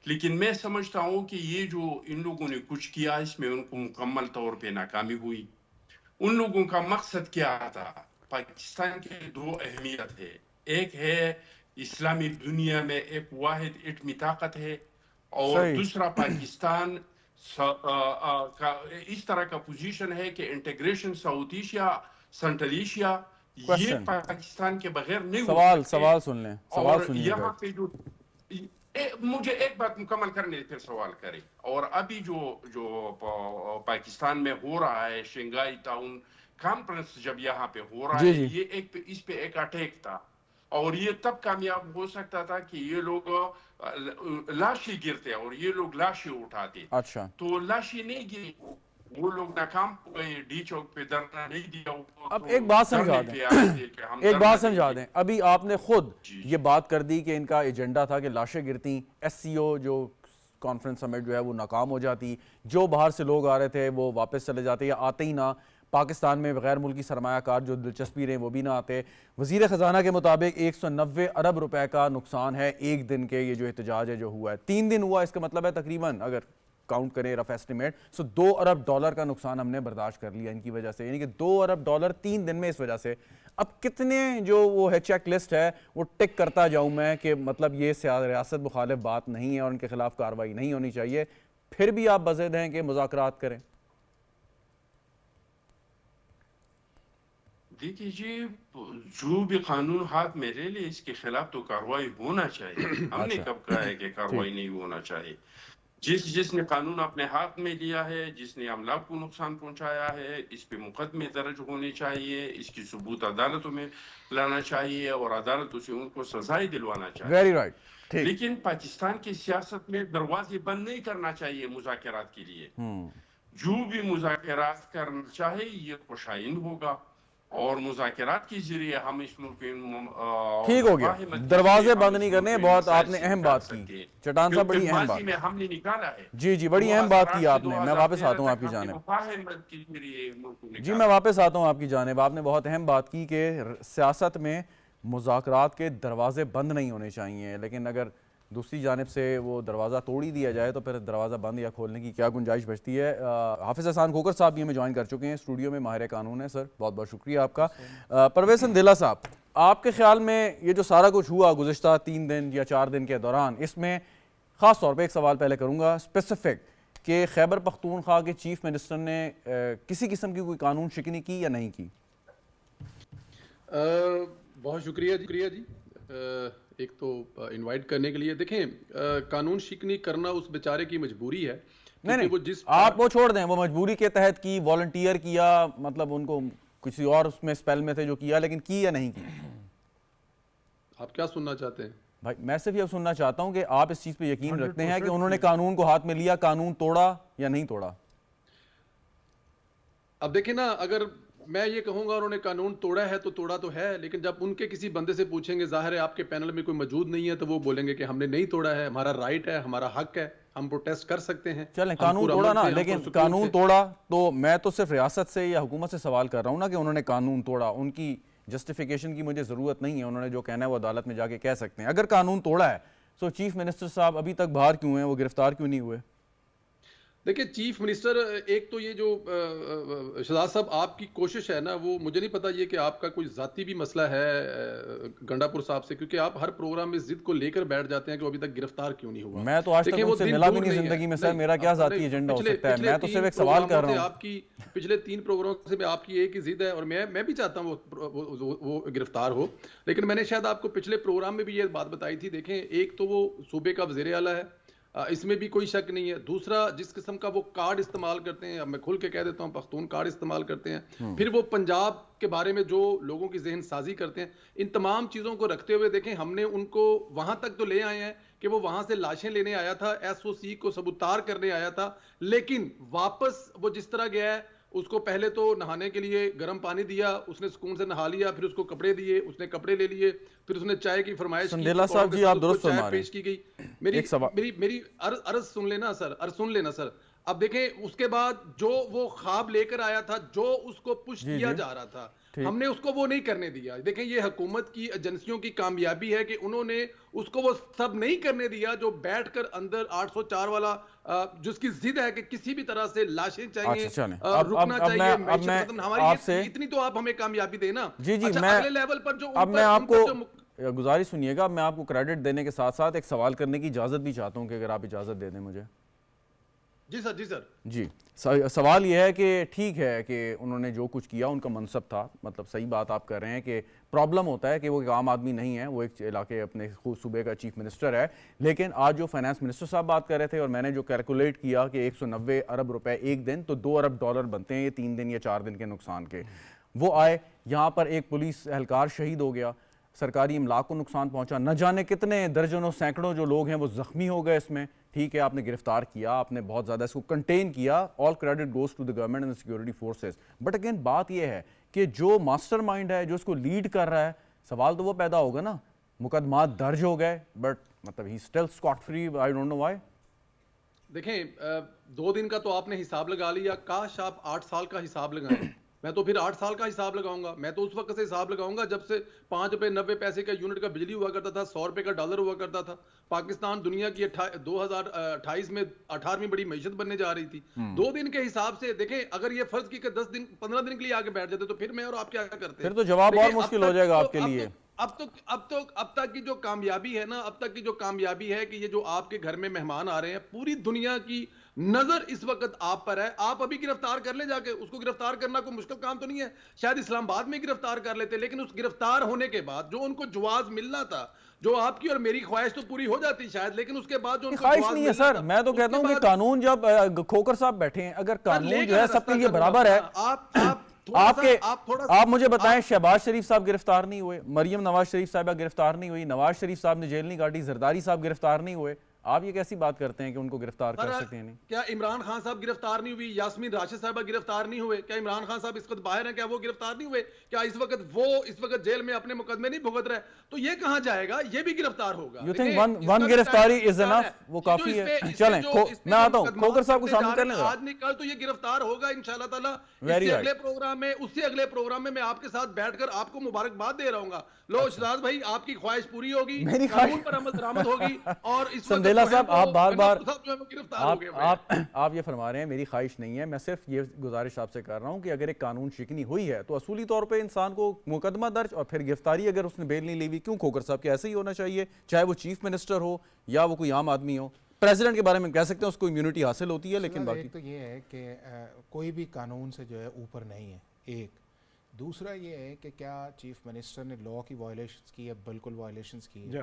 C: لیکن میں سمجھتا ہوں کہ یہ جو ان لوگوں نے کچھ کیا اس میں ان کو مکمل طور پہ ناکامی ہوئی. ان لوگوں کا مقصد کیا تھا؟ پاکستان کے دو اہمیت ہے، ایک ہے اسلامی دنیا میں ایک واحد ایٹمی طاقت ہے اور دوسرا پاکستان اس طرح کا پوزیشن ہے کہ integration south Asia central Asia یہ پاکستان کے بغیر نہیں ہو سکتے.
A: سوال سن لیں، سوال سنیے.
C: یہاں پہ جو مجھے ایک بات مکمل کرنے پھر سوال کریں. اور ابھی جو پاکستان میں ہو رہا ہے شنگھائی ٹاؤن کانفرنس جب یہاں پہ ہو رہا ہے، یہ اس پہ ایک اٹیک تھا اور یہ تب کامیاب ہو سکتا تھا کہ یہ لوگ لاشیں گرتے اور یہ لوگ لاشیں اٹھاتے.
A: اچھا
C: تو لاشیں نہیں گری، وہ لوگ ناکام ہو گئے، ڈی چوک پہ دھرنا نہیں دیا.
A: اب ایک بات سمجھا دیں، ابھی آپ نے خود یہ بات کر دی کہ ان کا ایجنڈا تھا کہ لاشیں گرتی، SCO جو کانفرنس سمٹ جو ہے وہ ناکام ہو جاتی، جو باہر سے لوگ آ رہے تھے وہ واپس چلے جاتے یا آتے ہی نہ، پاکستان میں غیر ملکی سرمایہ کار جو دلچسپی رہے وہ بھی نہ آتے. وزیر خزانہ کے مطابق 190 ارب روپے کا نقصان ہے ایک دن کے. یہ جو احتجاج ہے جو ہوا ہے 3 دن ہوا، اس کا مطلب ہے تقریباً اگر کاؤنٹ کریں رف ایسٹیمیٹ $2 ارب کا نقصان ہم نے برداشت کر لیا ان کی وجہ سے، یعنی کہ $2 ارب 3 دن میں اس وجہ سے. اب کتنے جو وہ ہے چیک لسٹ ہے وہ ٹک کرتا جاؤں میں کہ مطلب یہ ریاست مخالف بات نہیں ہے اور ان کے خلاف کارروائی نہیں ہونی چاہیے، پھر بھی آپ بضد ہیں کہ مذاکرات کریں؟
C: دیکھیے جی، جو بھی قانون ہاتھ میں لے لے اس کے خلاف تو کارروائی ہونا چاہیے. ہم نے کب کہا ہے کہ کارروائی نہیں ہونا چاہیے؟ جس نے قانون اپنے ہاتھ میں لیا ہے، جس نے املاک کو نقصان پہنچایا ہے، اس پہ مقدمے درج ہونے چاہیے، اس کی ثبوت عدالتوں میں لانا چاہیے اور عدالتوں سے ان کو سزائیں دلوانا چاہیے.
A: Very right.
C: لیکن پاکستان کی سیاست میں دروازے بند نہیں کرنا چاہیے مذاکرات کے لیے. جو بھی مذاکرات کرنا چاہے یہ خوشائند ہوگا اور مذاکرات کے ذریعے ہم اس ملک
A: ٹھیک ہو گیا، دروازے بند نہیں کرنے. بہت آپ نے اہم بات کی چٹان صاحب، بڑی اہم بات
C: ہم نے نکالا ہے.
A: جی بڑی اہم بات کی آپ نے. میں واپس آتا ہوں آپ کی جانب. جی میں واپس آتا ہوں آپ کی جانب. آپ نے بہت اہم بات کی کہ سیاست میں مذاکرات کے دروازے بند نہیں ہونے چاہیے، لیکن اگر دوسری جانب سے وہ دروازہ توڑ ہی دیا جائے تو پھر دروازہ بند یا کھولنے کی کیا گنجائش بچتی ہے. حافظ احسان کھوکھر صاحب بھی ہمیں جوائن کر چکے ہیں اسٹوڈیو میں، ماہر قانون ہے. سر بہت بہت شکریہ آپ کا. پرویز سندھیلا صاحب، آپ کے خیال میں یہ جو سارا کچھ ہوا گزشتہ 3 دن یا 4 دن کے دوران، اس میں خاص طور پہ ایک سوال پہلے کروں گا اسپیسیفک کہ خیبر پختونخوا کے چیف منسٹر نے کسی قسم کی کوئی قانون شکنی کی یا نہیں کی؟
D: بہت شکریہ جی. ایک تو انوائٹ کرنے کے لیے. دیکھیں، قانون شکنی کرنا اس بیچارے کی مجبوری ہے.
A: نہیں آپ وہ چھوڑ دیں، وہ مجبوری کے تحت کی، والنٹیئر کیا، مطلب ان کو کسی اور اس میں اسپیل میں تھے جو کیا، لیکن کی یا نہیں کی؟
D: آپ کیا سننا چاہتے ہیں؟
A: بھائی میں صرف یہ سننا چاہتا ہوں کہ آپ اس چیز پہ یقین رکھتے ہیں کہ انہوں نے قانون کو ہاتھ میں لیا، قانون توڑا یا نہیں توڑا؟
D: اب دیکھیں نا، اگر میں یہ کہوں گا انہوں نے قانون توڑا ہے تو توڑا تو ہے، لیکن جب ان کے کسی بندے سے پوچھیں گے، ظاہر ہے آپ کے پینل میں کوئی موجود نہیں ہے تو وہ بولیں گے کہ ہم نے نہیں توڑا ہے، ہمارا رائٹ ہے، ہمارا حق ہے، ہم پروٹیسٹ کر سکتے ہیں.
A: چلیں قانون توڑا نا، لیکن قانون توڑا تو میں تو صرف ریاست سے یا حکومت سے سوال کر رہا ہوں نا کہ انہوں نے قانون توڑا. ان کی جسٹیفیکیشن کی مجھے ضرورت نہیں ہے, انہوں نے جو کہنا ہے وہ عدالت میں جا کے کہہ سکتے ہیں. اگر قانون توڑا ہے تو چیف منسٹر صاحب ابھی تک باہر کیوں ہیں, وہ گرفتار کیوں نہیں ہوئے؟
D: دیکھیں چیف منسٹر, ایک تو یہ جو شہزاد صاحب آپ کی کوشش ہے نا, وہ مجھے نہیں پتا یہ کہ آپ کا کوئی ذاتی بھی مسئلہ ہے گنڈا پور صاحب سے, کیونکہ آپ ہر پروگرام میں ضد کو لے کر بیٹھ جاتے ہیں کہ وہ ابھی تک گرفتار کیوں نہیں ہوا.
A: میں تو آج تک ان سے ملا بھی نہیں زندگی میں سر, میرا کیا ذاتی ایجنڈا ہو سکتا ہے, میں تو صرف ایک سوال کر رہا ہوں.
D: آپ کی پچھلے 3 پروگرام سے آپ کی ایک ہی ضد ہے, اور میں بھی چاہتا ہوں وہ گرفتار ہو, لیکن میں نے شاید آپ کو پچھلے پروگرام میں بھی یہ بات بتائی تھی. دیکھیں ایک تو وہ صوبے کا وزیر اعلیٰ ہے, اس میں بھی کوئی شک نہیں ہے. دوسرا جس قسم کا وہ کارڈ استعمال کرتے ہیں, اب میں کھل کے کہہ دیتا ہوں, پختون کارڈ استعمال کرتے ہیں, پھر وہ پنجاب کے بارے میں جو لوگوں کی ذہن سازی کرتے ہیں, ان تمام چیزوں کو رکھتے ہوئے دیکھیں ہم نے ان کو وہاں تک تو لے آئے ہیں کہ وہ وہاں سے لاشیں لینے آیا تھا, ایس او سی کو سبوتار کرنے آیا تھا, لیکن واپس وہ جس طرح گیا ہے, اس کو پہلے تو نہانے کے لیے گرم پانی دیا, اس نے سکون سے نہا لیا, پھر اس کو کپڑے دیے, اس نے کپڑے لے لیے, پھر اس نے چائے کی فرمائش کی,
A: سندیلا صاحب جی آپ درست فرما رہے ہیں,
D: پیش کی گئی. میری عرض سن لینا سر. اب دیکھیں اس کے بعد جو وہ خواب لے کر آیا تھا, جو اس کو پش کیا جا رہا تھا, ہم نے اس کو وہ نہیں کرنے دیا. دیکھیں یہ حکومت کی ایجنسیوں کی کامیابی ہے کہ انہوں نے اس کو وہ سب نہیں کرنے دیا جو بیٹھ کر اندر 804 والا جس کی ضد ہے کہ کسی بھی طرح سے لاشیں چاہیے, رکنا چاہیے, ہماری اتنی تو آپ ہمیں کامیابی دیں نا.
A: جی میں اگلے لیول پر جو اب میں آپ کو گزارش سنیے گا, میں آپ کو کریڈٹ دینے کے ساتھ ساتھ ایک سوال کرنے کی اجازت بھی چاہتا ہوں کہ اگر آپ اجازت دے دیں مجھے.
D: جی سر.
A: جی سوال یہ ہے کہ ٹھیک ہے کہ انہوں نے جو کچھ کیا ان کا منصب تھا, مطلب صحیح بات آپ کر رہے ہیں کہ پرابلم ہوتا ہے کہ وہ ایک عام آدمی نہیں ہے, وہ ایک علاقے اپنے خود صوبے کا چیف منسٹر ہے. لیکن آج جو فائنانس منسٹر صاحب بات کر رہے تھے, اور میں نے جو کیلکولیٹ کیا کہ 190 ارب روپے ایک دن, تو 2 ارب ڈالر بنتے ہیں یہ 3 دن یا 4 دن کے نقصان کے. وہ آئے یہاں پر, ایک پولیس اہلکار شہید ہو گیا, سرکاری املاک کو نقصان پہنچا, نہ جانے کتنے درجنوں سینکڑوں جو لوگ ہیں وہ زخمی ہو گئے اس میں. ٹھیک ہے آپ نے گرفتار کیا, آپ نے بہت زیادہ اس کو کنٹین کیا, all credit goes to the government and security forces. But again بات یہ ہے کہ جو ماسٹر مائنڈ ہے, جو اس کو لیڈ کر رہا ہے, سوال تو وہ پیدا ہوگا نا, مقدمات درج ہو گئے بٹ مطلب ہی still scot free, I don't know why.
D: دیکھیں 2 دن کا تو آپ نے حساب لگا لیا, کاش آپ 8 سال کا حساب لگائیں. میں تو پھر 8 سال کا حساب لگاؤں گا. میں تو اس وقت سے حساب لگاؤں گا جب سے 5 روپے 90 پیسے کا یونٹ کا بجلی ہوا کرتا تھا, 100 روپے کا ڈالر ہوا کرتا تھا. پاکستان دنیا کی 2028 میں 18ویں بڑی معیشت بننے جا رہی تھی. 2 دن کے حساب سے دیکھیں, اگر یہ فرض کی کہ 10 دن 15 دن کے لیے آگے بیٹھ جاتے تو پھر میں اور آپ کیا کرتے,
A: پھر تو جواب اور مشکل ہو جائے گا آپ کے لیے.
D: اب تک کی جو کامیابی ہے نا, اب تک کی جو کامیابی ہے کہ یہ جو آپ کے گھر میں مہمان آ رہے ہیں, پوری دنیا کی نظر اس وقت آپ پر ہے. آپ ابھی گرفتار کر لیں جا کے, اس کو گرفتار کرنا کوئی مشکل کام تو نہیں ہے. شاید اسلام آباد میں گرفتار کر لیتے, لیکن اس گرفتار ہونے کے بعد جو ان کو جواز ملنا تھا, جو آپ کی اور میری خواہش تو پوری ہو جاتی شاید, لیکن اس کے بعد جو ان کو
A: خواہش نہیں ہے سر. میں تو کہتا ہوں کہ قانون, جب کھوکر صاحب بیٹھے ہیں, اگر قانون جو ہے سب کے لیے برابر ہے, آپ مجھے بتائیں شہباز شریف صاحب گرفتار نہیں ہوئے, مریم نواز شریف صاحبہ گرفتار نہیں ہوئی, نواز شریف صاحب نے جیل نہیں کاٹی, زرداری صاحب گرفتار نہیں ہوئے, آپ یہ کیسی بات کرتے ہیں کہ ان کو گرفتار کر سکتے ہیں؟ نہیں,
D: کیا عمران خان صاحب گرفتار نہیں ہوئی, یاسمین راشد صاحبہ گرفتار نہیں ہوئے, کیا عمران خان صاحب اس وقت باہر ہیں, کیا وہ گرفتار نہیں ہوئے, کیا اس وقت جیل میں اپنے مقدمے نہیں بھگت رہے, تو یہ کہاں جائے گا, یہ بھی گرفتار ہوگا.
A: You think one گرفتاری is enough, وہ کافی ہے؟ چلیں میں آتا ہوں, کھوکر صاحب کو شامل کر لیں گا.
D: آج نہیں کل تو یہ گرفتار ہوگا انشاءاللہ تعالی. اس سے اگلے پروگرام میں آپ کے ساتھ بیٹھ کر آپ کو مبارکباد دے رہا ہوں گا. لو شہزاد بھائی, آپ کی خواہش پوری ہوگی, قانون پر عمل درآمد ہوگی. اور اس وقت
A: صاحب آپ بار آپ یہ فرما رہے ہیں میری خواہش نہیں ہے, میں صرف یہ گزارش آپ سے کر رہا ہوں کہ اگر ایک قانون شکنی ہوئی ہے تو اصولی طور پہ انسان کو مقدمہ درج اور پھر گرفتاری, اگر اس نے بیل نہیں لی ہوئی, کیوں کھوکر صاحب کہ ایسے ہی ہونا چاہیے, چاہے وہ چیف منسٹر ہو یا وہ کوئی عام آدمی ہو. پریزیڈنٹ کے بارے میں کہہ سکتے ہیں اس کو امیونٹی حاصل ہوتی ہے, لیکن باقی
E: تو یہ ہے کہ کوئی بھی قانون سے جو ہے اوپر نہیں ہے. ایک دوسرا یہ ہے کہ کیا چیف منسٹر نے لاء کی وائلیشنز کی ہے؟ بالکل وائلیشنز کی ہے.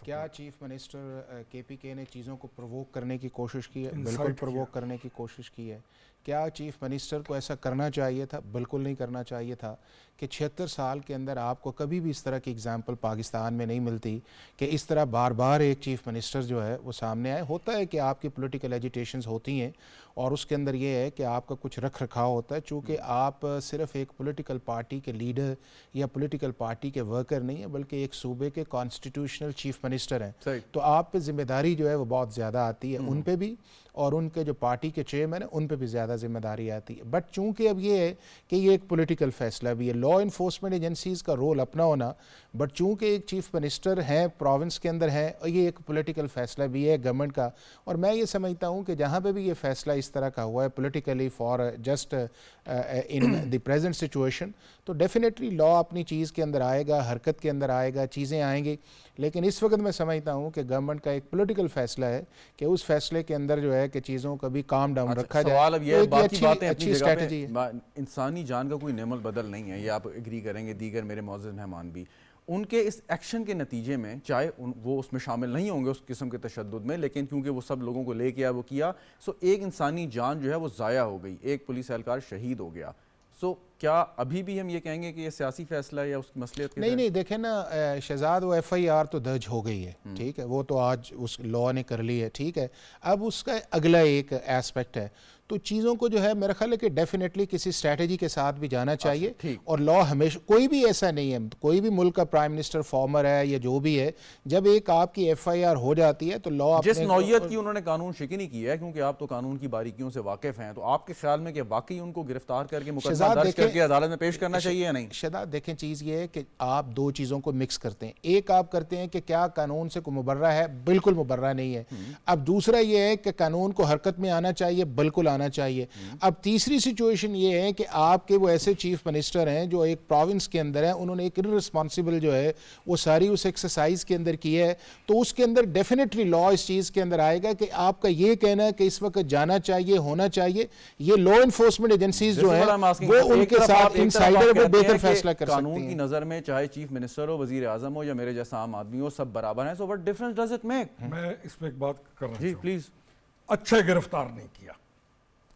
E: کیا چیف منسٹر کے پی کے نے چیزوں کو پرووک کرنے کی کوشش کی ہے؟ بالکل پرووک کرنے کی کوشش کی ہے. کیا چیف منسٹر کو ایسا کرنا چاہیے تھا؟ بالکل نہیں کرنا چاہیے تھا. کہ 76 سال کے اندر آپ کو کبھی بھی اس طرح کی اگزامپل پاکستان میں نہیں ملتی کہ اس طرح بار بار ایک چیف منسٹر جو ہے وہ سامنے آئے. ہوتا ہے کہ آپ کی پولیٹیکل ایجیٹیشنز ہوتی ہیں اور اس کے اندر یہ ہے کہ آپ کا کچھ رکھ رکھاؤ ہوتا ہے, چونکہ آپ صرف ایک پولیٹیکل پارٹی کے لیڈر یا پولیٹیکل پارٹی کے ورکر نہیں ہیں, بلکہ ایک صوبے کے کانسٹیٹیوشنل چیف منسٹر ہیں. تو آپ پہ ذمہ داری جو ہے وہ بہت زیادہ آتی ہے, ان پہ بھی اور ان کے جو پارٹی کے چیئرمین ہیں ان پہ بھی زیادہ ذمہ داری آتی ہے. بٹ چونکہ اب یہ ہے کہ یہ ایک پولیٹیکل فیصلہ بھی ہے, لا انفورسمنٹ ایجنسیز کا رول اپنا ہونا, بٹ چونکہ ایک چیف منسٹر ہیں پروونس کے اندر ہیں, اور یہ ایک پولیٹیکل فیصلہ بھی ہے گورنمنٹ کا. اور میں یہ سمجھتا ہوں کہ جہاں پہ بھی یہ فیصلہ اس طرح کا ہوا ہے politically for just in the present situation, تو ڈیفینیٹلی لا اپنی چیز کے اندر آئے گا, حرکت کے اندر آئے گا, چیزیں آئیں گی. لیکن اس وقت میں سمجھتا ہوں کہ گورنمنٹ کا ایک پولیٹیکل فیصلہ ہے کہ اس فیصلے کے اندر جو ہے کہ چیزوں کا بھی کام ڈاؤن رکھا جائے.
A: سوال اب یہ ہے, باقی باتیں اپنی
E: اچھی
A: جگہ
E: اسٹریٹجی
A: پہ, انسانی جان کا کوئی نعم البدل نہیں ہے, یہ آپ ایگری کریں گے, دیگر میرے معزز مہمان بھی. ان کے اس ایکشن کے نتیجے میں چاہے وہ اس میں شامل نہیں ہوں گے اس قسم کے تشدد میں, لیکن کیونکہ وہ سب لوگوں کو لے کے وہ کیا, سو ایک انسانی جان جو ہے وہ ضائع ہو گئی, ایک پولیس اہلکار شہید ہو گیا. سو کیا ابھی بھی ہم یہ کہیں گے کہ یہ سیاسی فیصلہ ہے یا اس کی مصلحت کے؟
E: نہیں, دیکھیں نا شہزاد, وہ ایف آئی آر تو درج ہو گئی ہے, ٹھیک ہے, وہ تو آج اس لا نے کر لی ہے, ٹھیک ہے. اب اس کا اگلا ایک ایسپیکٹ ہے, تو چیزوں کو جو ہے میرا خیال ہے کہ ڈیفینیٹلی کسی اسٹریٹجی کے ساتھ بھی جانا چاہیے. اور لا ہمیشہ, کوئی بھی ایسا نہیں ہے, کوئی بھی ملک کا پرائم منسٹر فارمر ہے یا جو بھی ہے, جب ایک آپ کی ایف آئی آر ہو جاتی ہے تو لا
A: جس نوعیت کی انہوں نے قانون شکنی کی ہے, کیونکہ آپ تو قانون کی باریکیوں سے واقف ہیں, تو آپ کے خیال میں کہ واقعی ان کو گرفتار کر کے مقدمہ درج کر کے عدالت میں پیش کرنا چاہیے یا نہیں؟
E: شہزاد دیکھیں, چیز یہ ہے کہ آپ دو چیزوں کو مکس کرتے ہیں. ایک آپ کرتے ہیں کہ کیا قانون سے کوئی مبرہ ہے, بالکل مبرہ نہیں ہے. اب دوسرا یہ ہے کہ قانون کو حرکت میں آنا چاہیے, بالکل آنا چاہیے. اب تیسری سچویشن یہ ہے کہ آپ کے وہ ایسے چیف منسٹر ہیں جو ایک پروونس کے اندر ہیں, انہوں نے ایک irresponsible جو ہے وہ ساری اس ایکسرسائز کے اندر کی ہے, تو اس کے اندر ڈیفینیٹلی لا اس چیز کے اندر آئے گا کہ آپ کا یہ کہنا ہے کہ اس وقت جانا چاہیے, ہونا چاہیے. یہ لا انفورسمنٹ ایجنسیز جو ہیں وہ ان کے ساتھ انسائڈر وہ بہتر فیصلہ کر سکتے ہیں.
A: قانون کی نظر میں چاہے چیف منسٹر ہو, وزیر اعظم ہو یا میرے جیسا عام آدمی ہو, سب برابر ہیں. سو what difference does it make؟
B: میں اس پہ ایک بات کرنا
A: جی پلیز.
B: اچھا گرفتار نہیں کیا,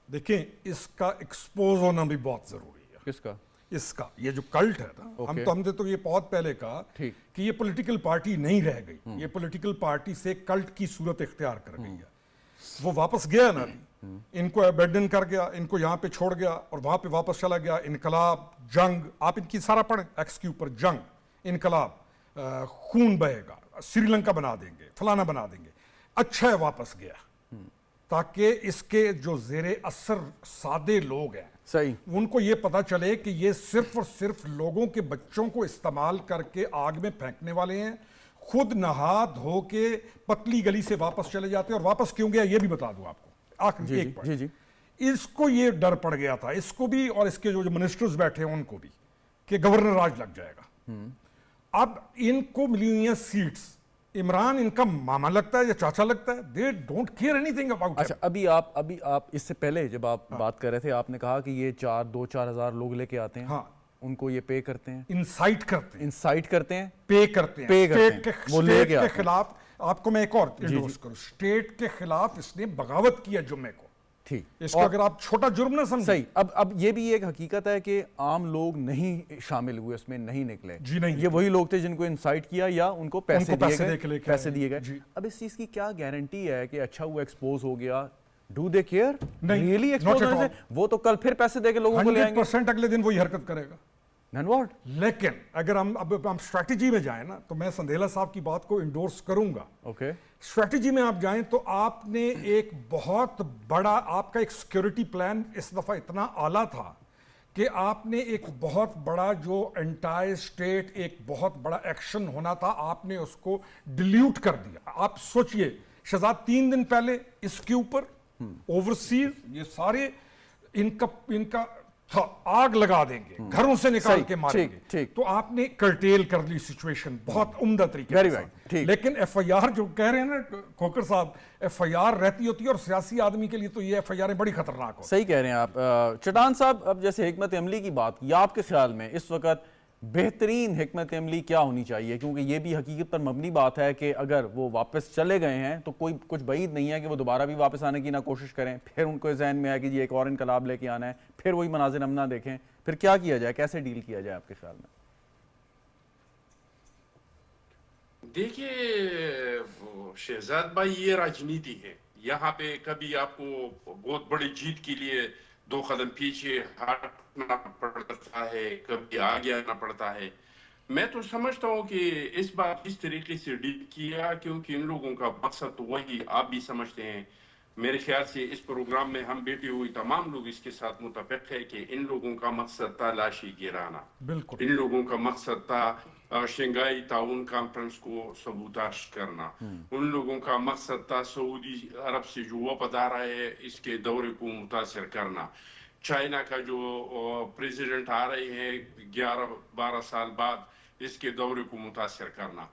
B: دیکھیں اس کا ایکسپوز ہونا بھی بہت ضروری ہے.
A: کس کا؟
B: اس کا, یہ جو کلٹ ہے نا, ہم نے تو یہ بہت پہلے کہا کہ یہ پولیٹیکل پارٹی نہیں رہ گئی, یہ پولیٹیکل پارٹی سے کلٹ کی صورت اختیار کر گئی ہے. وہ واپس گیا نا, ان کو ابینڈن کر گیا, ان کو یہاں پہ چھوڑ گیا اور وہاں پہ واپس چلا گیا. انقلاب, جنگ, آپ ان کی سارا پڑھیں, ایکس کے اوپر جنگ, انقلاب, خون بہے گا, سری لنکا بنا دیں گے, فلانا بنا دیں گے. اچھا ہے واپس گیا تاکہ اس کے جو زیر اثر سادے لوگ ہیں
A: صحیح,
B: ان کو یہ پتا چلے کہ یہ صرف اور صرف لوگوں کے بچوں کو استعمال کر کے آگ میں پھینکنے والے ہیں. خود نہا دھو کے پتلی گلی سے واپس چلے جاتے ہیں. اور واپس کیوں گیا یہ بھی بتا دوں آپ کو, آخر ایک پوائنٹ. اس کو یہ ڈر پڑ گیا تھا, اس کو بھی اور اس کے جو منسٹرز بیٹھے ہیں ان کو بھی, کہ گورنر راج لگ جائے گا. اب ان کو ملی ہوئی ہیں سیٹس, عمران ان کا ماما لگتا ہے یا چاچا لگتا ہے, they don't care anything about it.
A: اچھا, ابھی آپ اس سے پہلے جب آپ بات کر رہے تھے, آپ نے کہا کہ یہ 4 ہزار لوگ لے کے آتے ہیں,
B: ہاں,
A: ان کو یہ پے کرتے ہیں,
B: انسائٹ کرتے ہیں,
A: انسائٹ کرتے ہیں,
B: پے کرتے ہیں, اسٹیٹ کے خلاف. آپ کو میں ایک اور انڈورس کروں, اسٹیٹ کے خلاف اس نے بغاوت کیا جمعے کو.
A: ٹھیک,
B: اس کو اگر آپ چھوٹا جرم نہ سمجھیں.
A: صحیح. اب یہ بھی ایک حقیقت ہے کہ عام لوگ نہیں شامل ہوئے اس میں, نہیں نکلے.
B: جی نہیں,
A: یہ وہی لوگ تھے جن کو انسائٹ کیا یا ان کو پیسے دیے گئے.
B: جی.
A: اب اس چیز کی کیا گارنٹی ہے کہ اچھا وہ ایکسپوز ہو گیا, ڈو دے کیئر
B: نہیں,
A: ریئلی ایکسپوز ہونے سے؟ وہ تو کل پھر پیسے دے کے لوگوں کو لے آئیں گے,
B: 100% اگلے دن وہی حرکت کرے گا. لیکن اگر ہم اسٹریٹجی میں جائیں نا, تو میں سندھیلا صاحب کی بات کو انڈورس کروں گا.
A: اوکے,
B: اسٹریٹجی میں آپ جائیں تو آپ نے ایک بہت بڑا, آپ کا ایک سیکیورٹی پلان اس دفعہ اتنا اعلیٰ تھا کہ آپ نے ایک بہت بڑا جو انٹائر اسٹیٹ ایک بہت بڑا ایکشن ہونا تھا, آپ نے اس کو ڈیلیوٹ کر دیا. آپ سوچئے شہزاد, 3 دن پہلے اس کے اوپر اوورسیز یہ سارے ان کا آگ لگا دیں گے, گھروں سے نکال کے ماریں گے, تو آپ نے کرٹیل کر لی سچویشن بہت عمدہ طریقے سے. لیکن ایف آئی آر جو کہہ رہے ہیں نا کھوکر صاحب, ایف آئی آر رہتی ہوتی ہے, اور سیاسی آدمی کے لیے تو یہ ایف آئی آریں بڑی خطرناک ہو.
A: صحیح کہہ رہے ہیں آپ. چٹان صاحب, اب جیسے حکمت عملی کی بات کی, آپ کے خیال میں اس وقت بہترین حکمت عملی کیا ہونی چاہیے؟ کیونکہ یہ بھی حقیقت پر مبنی بات ہے کہ اگر وہ واپس چلے گئے ہیں تو کوئی کچھ بعید نہیں ہے کہ وہ دوبارہ بھی واپس آنے کی نہ کوشش کریں, پھر ان کو ذہن میں آئے کہ جی ایک اور انقلاب لے کے آنا ہے, پھر وہی مناظر ہم نہ دیکھیں. پھر کیا کیا جائے, کیسے ڈیل کیا جائے آپ کے خیال میں؟
C: دیکھیے شہزاد بھائی, یہ راجنیتی ہے. یہاں پہ کبھی آپ کو بہت بڑی جیت کے لیے 2 قدم پیچھے ہٹنا پڑتا ہے, کبھی آگے آنا پڑتا ہے. میں تو سمجھتا ہوں کہ اس بات اس طریقے سے ڈیل کیا, کیونکہ ان لوگوں کا مقصد تو وہی آپ بھی سمجھتے ہیں, میرے خیال سے اس پروگرام میں ہم بیٹھے ہوئے تمام لوگ اس کے ساتھ متفق ہے کہ ان لوگوں کا مقصد تھا لاشی گرانا.
B: بالکل
C: ان لوگوں کا مقصد تھا شنگھائی تعاون کانفرنس کو سبوتاش کرنا. ان لوگوں کا مقصد تھا سعودی عرب سے جو وفد آ رہا ہے اس کے دورے کو متاثر کرنا. چائنا کا جو پریزیڈنٹ آ رہے ہیں 11-12 سال بعد اس کے دورے کو متاثر کرنا.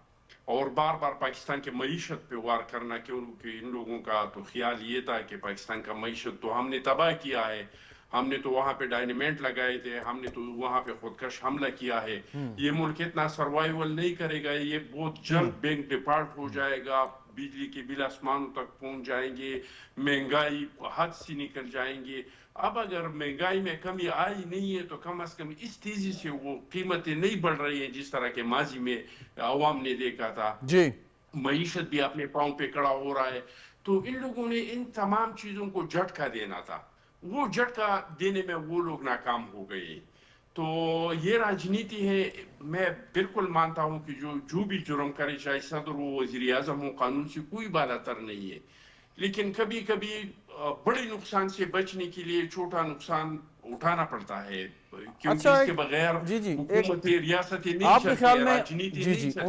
C: اور بار بار پاکستان کے معیشت پہ وار کرنا, کیونکہ ان لوگوں کا تو خیال یہ تھا کہ پاکستان کا معیشت تو ہم نے تباہ کیا ہے, ہم نے تو وہاں پہ ڈائنیمنٹ لگائے تھے, ہم نے تو وہاں پہ خودکش حملہ کیا ہے, یہ ملک اتنا سروائیول نہیں کرے گا, یہ بہت جلد بینک ڈپارٹ ہو جائے گا, بجلی کے بل آسمانوں تک پہنچ جائیں گے, مہنگائی حد سے نکل جائیں گے. اب اگر مہنگائی میں کمی آئی نہیں ہے تو کم از کم اس تیزی سے وہ قیمتیں نہیں بڑھ رہی ہیں جس طرح کے ماضی میں عوام نے دیکھا تھا.
A: جی
C: معیشت بھی اپنے پاؤں پہ کڑا ہو رہا ہے. تو ان لوگوں نے ان تمام چیزوں کو جھٹکا دینا تھا, وہ جھٹکا دینے میں وہ لوگ ناکام ہو گئے. تو یہ راجنیتی ہے. میں بالکل مانتا ہوں کہ جو بھی جرم کرے, چاہے صدر ہو, وزیر اعظم ہو, قانون سے کوئی بالا تر نہیں ہے, لیکن کبھی کبھی بڑے نقصان سے بچنے کے لیے چھوٹا نقصان اٹھانا پڑتا ہے, کیونکہ اس کے بغیر حکومتی ریاستیں نہیں چلتی, راجنیتی نہیں چلتی.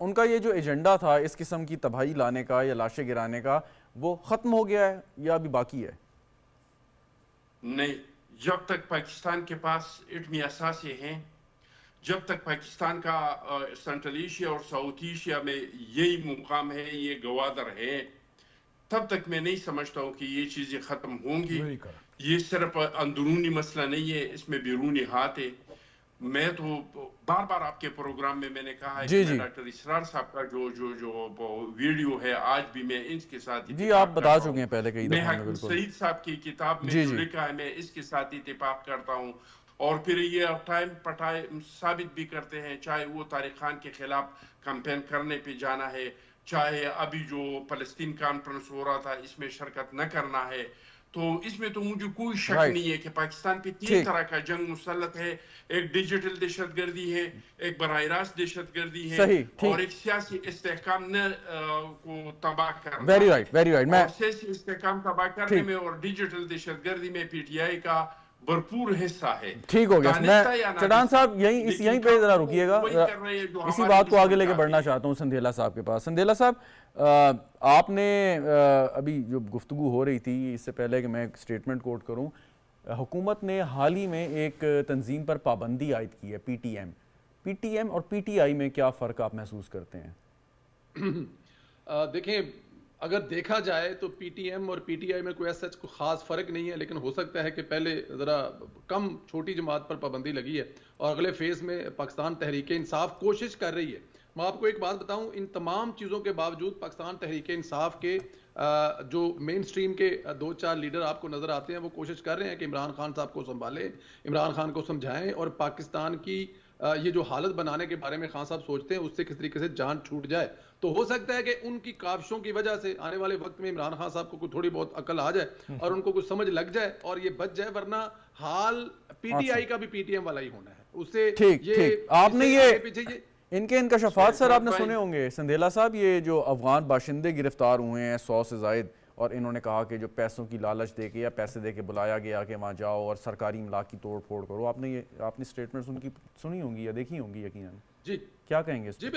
A: ان کا یہ جو ایجنڈا تھا اس قسم کی تباہی لانے کا یا لاشیں گرانے کا, وہ ختم ہو گیا ہے یا ابھی باقی ہے؟
C: نہیں, جب تک پاکستان کے پاس ایٹمی اثاثے ہیں, جب تک پاکستان کا سینٹرل ایشیا اور ساؤتھ ایشیا میں یہی مقام ہے, یہ گوادر ہے, تب تک میں نہیں سمجھتا ہوں کہ یہ چیزیں ختم ہوں گی. یہ صرف اندرونی مسئلہ نہیں ہے, اس میں بیرونی ہاتھ ہے. میں تو بار بار آپ کے پروگرام میں نے کہا ہے کہ ڈاکٹر اسرار صاحب کا جو ویڈیو ہے آج بھی میں ان کے ساتھ
A: آپ بتا چکے ہیں پہلے کئی دفعہ.
C: میں سعید صاحب کی کتاب میں جو لکھا ہے میں اس کے ساتھ اتفاق کرتا ہوں. اور پھر یہ ٹائم پٹائے ثابت بھی کرتے ہیں, چاہے وہ طارق خان کے خلاف کمپین کرنے پہ جانا ہے, چاہے ابھی جو فلسطین کانفرنس ہو رہا تھا اس میں شرکت نہ کرنا ہے. تو اس میں تو مجھے کوئی شک نہیں ہے کہ پاکستان پہ 3 طرح کا جنگ مسلط ہے. ایک ڈیجیٹل دہشت گردی ہے, ایک براہ راست دہشت گردی ہے, اور ایک سیاسی استحکام کو تباہ کرنا. اور سیاسی استحکام تباہ کرنے میں اور ڈیجیٹل دہشت گردی میں پی ٹی آئی کا بھرپور حصہ ہے.
A: ٹھیک ہو گیا. میں چٹان صاحب یہیں پہ ذرا رکیے گا, اسی بات کو آگے لے کے بڑھنا چاہتا ہوں سندھیلا صاحب کے پاس. سندھیلا صاحب, آپ نے ابھی جو گفتگو ہو رہی تھی اس سے پہلے کہ میں ایک سٹیٹمنٹ کوٹ کروں, حکومت نے حال ہی میں ایک تنظیم پر پابندی عائد کی ہے, P T M. P T M اور پی ٹی آئی میں کیا فرق آپ محسوس کرتے ہیں؟
D: دیکھیں, اگر دیکھا جائے تو پی ٹی ایم اور پی ٹی آئی میں کوئی ایسا خاص فرق نہیں ہے, لیکن ہو سکتا ہے کہ پہلے ذرا کم چھوٹی جماعت پر پابندی لگی ہے اور اگلے فیز میں پاکستان تحریک انصاف کوشش کر رہی ہے. میں آپ کو ایک بات بتاؤں, ان تمام چیزوں کے باوجود پاکستان تحریک انصاف کے جو مین سٹریم کے 2-4 لیڈر آپ کو نظر آتے ہیں وہ کوشش کر رہے ہیں کہ عمران خان صاحب کو سنبھالیں, عمران خان کو سمجھائیں, اور پاکستان کی یہ جو حالت بنانے کے بارے میں خان صاحب سوچتے ہیں اس سے کس طریقے سے جان چھوٹ جائے. تو ہو سکتا ہے کہ ان کی کاوشوں کی وجہ سے آنے والے وقت میں عمران خان صاحب کو تھوڑی بہت عقل آ جائے اور ان کو کچھ سمجھ لگ جائے اور یہ بچ جائے, ورنہ حال پی ٹی آئی کا بھی پی ٹی ایم والا ہی ہونا ہے. اس سے
A: ٹھیک آپ نے یہ ان کے انکشافات سر آپ نے سنے ہوں گے سندھیلا صاحب, یہ جو افغان باشندے گرفتار ہوئے ہیں 100 سے زائد, اور انہوں نے کہا کہ جو پیسوں کی لالچ دے کے یا پیسے دے کے بلایا گیا کہ وہاں جاؤ اور سرکاری املاک کی توڑ پھوڑ کرو, آپ نے سٹیٹمنٹس ان کی سنی ہوں گی یا دیکھی ہوں گی یقیناً.
D: جی
A: کیا کہیں گے؟
D: جی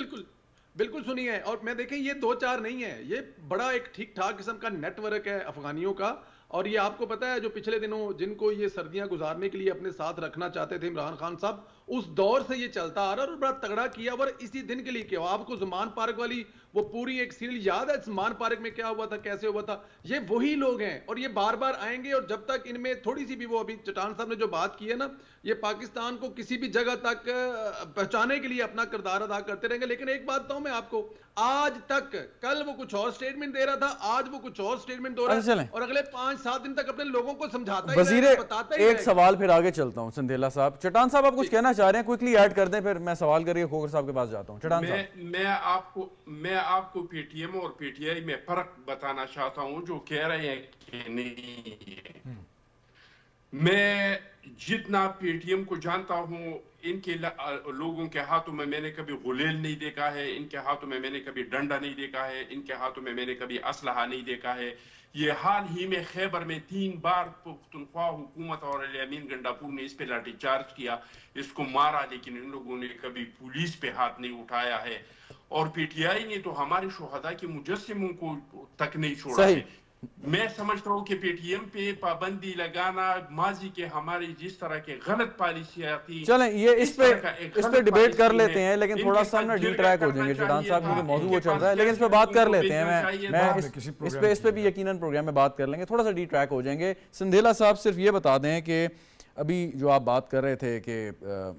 D: بالکل سنی ہے. اور میں دیکھیں یہ 2-4 نہیں ہے, یہ بڑا ایک ٹھیک ٹھاک قسم کا نیٹ ورک ہے افغانیوں کا. اور یہ آپ کو پتا ہے جو پچھلے دنوں جن کو یہ سردیاں گزارنے کے لیے اپنے ساتھ رکھنا چاہتے تھے عمران خان صاحب, اس دور سے یہ چلتا آ رہا اور بڑا تگڑا کیا. اور اسی دن کے لیے کہ آپ کو زمان پارک والی وہ پوری ایک سیریل یاد ہے, زمان پارک میں کیا ہوا تھا, کیسے ہوا تھا, یہ وہی لوگ ہیں اور یہ بار بار آئیں گے. اور جب تک ان میں تھوڑی سی بھی وہ ابھی چٹان صاحب نے جو بات کی ہے نا, یہ پاکستان کو کسی بھی جگہ تک پہنچانے کے لیے اپنا کردار ادا کرتے رہیں گے. لیکن ایک بات بتاؤں میں آپ کو, آج تک کل وہ کچھ اور سٹیٹمنٹ دے رہا تھا, آج وہ کچھ اور سٹیٹمنٹ دے رہا ہے, اور اگلے 5-7 دن تک اپنے لوگوں کو سمجھاتا ہی رہے, بتاتا ہی رہے.
A: ایک سوال پھر آگے چلتا ہوں سندھیلا صاحب. چٹان صاحب آپ کچھ کہنا چاہ رہے ہیں, کوئکلی ایڈ کر دیں, پھر میں سوال کر کے کھوکر صاحب کے پاس جاتا ہوں. چٹان صاحب,
C: میں آپ کو پی ٹی ایم اور پی ٹی آئی میں فرق بتانا چاہتا ہوں جو کہہ رہے ہیں کہ نہیں. میں جتنا پی ٹی ایم کو جانتا ہوں, ان کے لوگوں کے ہاتھوں میں نے کبھی غلیل نہیں دیکھا ہے, ان کے ہاتھوں میں نے کبھی ڈنڈا نہیں دیکھا ہے, ان کے ہاتھوں میں نے کبھی اسلحہ نہیں دیکھا ہے. یہ حال ہی میں خیبر میں 3 بار پختونخوا حکومت اور الیامین گنڈاپور نے اس پہ لاٹھی چارج کیا, اس کو مارا, لیکن ان لوگوں نے کبھی پولیس پہ ہاتھ نہیں اٹھایا ہے. اور پی ٹی آئی نے تو ہمارے شہداء کے مجسموں کو تک نہیں چھوڑا ہے. میں سمجھتا ہوں کہ پی ٹی ایم پہ پابندی لگانا ماضی کے ہماری جس طرح کے غلط پالیسیاں تھی,
A: چلیں یہ اس پہ ڈیبیٹ کر لیتے ہیں, لیکن تھوڑا سا نا ڈی ٹریک ہو جائیں گے جیڈان صاحب, کیونکہ موضوع وہ چل رہا ہے, لیکن اس پہ بات کر لیتے ہیں. میں اس پہ بھی یقیناً پروگرام میں بات کر لیں گے, تھوڑا سا ڈی ٹریک ہو جائیں گے. سندھیلا صاحب صرف یہ بتا دیں کہ ابھی جو آپ بات کر رہے تھے کہ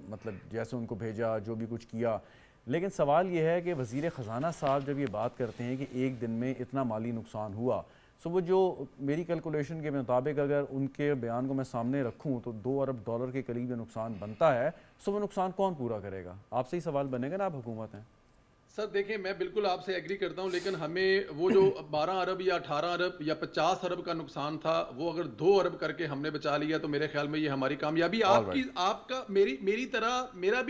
A: مطلب جیسے ان کو بھیجا, جو بھی کچھ کیا, لیکن سوال یہ ہے کہ وزیر خزانہ صاحب جب یہ بات کرتے ہیں کہ ایک دن میں اتنا مالی نقصان ہوا, سو وہ جو میری کیلکولیشن کے مطابق اگر ان کے بیان کو میں سامنے رکھوں تو $2 ارب کے قریب نقصان بنتا ہے, سو وہ نقصان کون پورا کرے گا؟ آپ سے ہی سوال بنے گا نا, آپ حکومت ہیں.
D: سر دیکھیں, میں بالکل آپ سے ایگری کرتا ہوں, لیکن ہمیں وہ جو 12 ارب یا 18 ارب یا 50 ارب کا نقصان تھا, وہ اگر 2 ارب کر کے ہم نے بچا لیا تو میرے خیال میں یہ ہماری کامیابی. آپ کا میری طرح میرے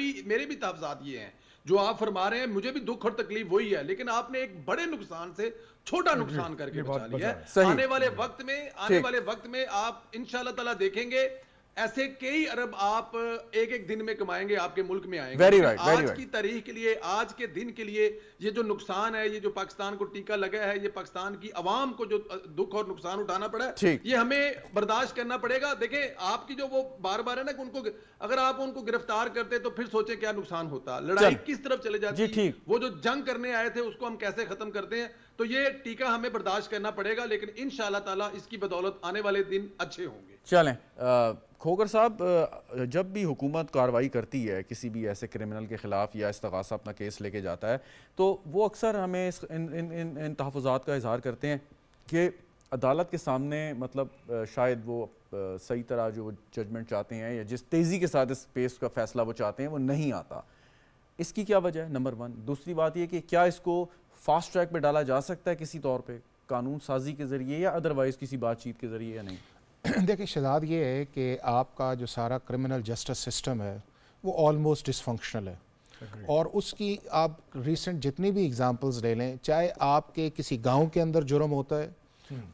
D: بھی تحفظات یہ ہیں جو آپ فرما رہے ہیں, مجھے بھی دکھ اور تکلیف وہی ہے, لیکن آپ نے ایک بڑے نقصان سے چھوٹا نقصان کر کے بچا لیا ہے. آنے والے وقت میں آپ انشاءاللہ تعالیٰ دیکھیں گے ایسے کئی ارب آپ ایک دن میں کمائیں گے, آپ کے ملک میں آئیں گے. آج کی تاریخ کے لیے, آج کے دن کے لیے یہ جو نقصان ہے, یہ جو پاکستان کو ٹیکہ لگا ہے, یہ پاکستان کی عوام کو جو دکھ اور نقصان اٹھانا پڑا ہے, یہ ہمیں برداشت کرنا پڑے گا. دیکھیں آپ کی جو وہ بار ہے نا کہ ان کو اگر آپ ان کو گرفتار کرتے تو پھر سوچیں کیا نقصان ہوتا, لڑائی کس طرف چلے جاتی, وہ جو جنگ کرنے آئے تھے اس کو ہم کیسے ختم کرتے ہیں. تو یہ ٹیکہ ہمیں برداشت کرنا پڑے گا, لیکن انشاءاللہ تعالیٰ اس کی بدولت آنے والے دن اچھے ہوں گے.
A: چلیں کھوکر صاحب, جب بھی حکومت کارروائی کرتی ہے کسی بھی ایسے کرمنل کے خلاف یا استغاثہ اپنا کیس لے کے جاتا ہے, تو وہ اکثر ہمیں ان تحفظات کا اظہار کرتے ہیں کہ عدالت کے سامنے مطلب شاید وہ صحیح طرح جو ججمنٹ چاہتے ہیں یا جس تیزی کے ساتھ اس کیس کا فیصلہ وہ چاہتے ہیں وہ نہیں آتا. اس کی کیا وجہ ہے, نمبر 1. دوسری بات یہ کہ کیا اس کو فاسٹ ٹریک پہ ڈالا جا سکتا ہے کسی طور پہ قانون سازی کے ذریعے یا ادروائز کسی بات چیت کے ذریعے یا نہیں؟
E: دیکھیں شہزاد, یہ ہے کہ آپ کا جو سارا کرمنل جسٹس سسٹم ہے وہ آلموسٹ ڈس فنکشنل ہے, اور اس کی آپ ریسنٹ جتنی بھی اگزامپلز لے لیں, چاہے آپ کے کسی گاؤں کے اندر جرم ہوتا ہے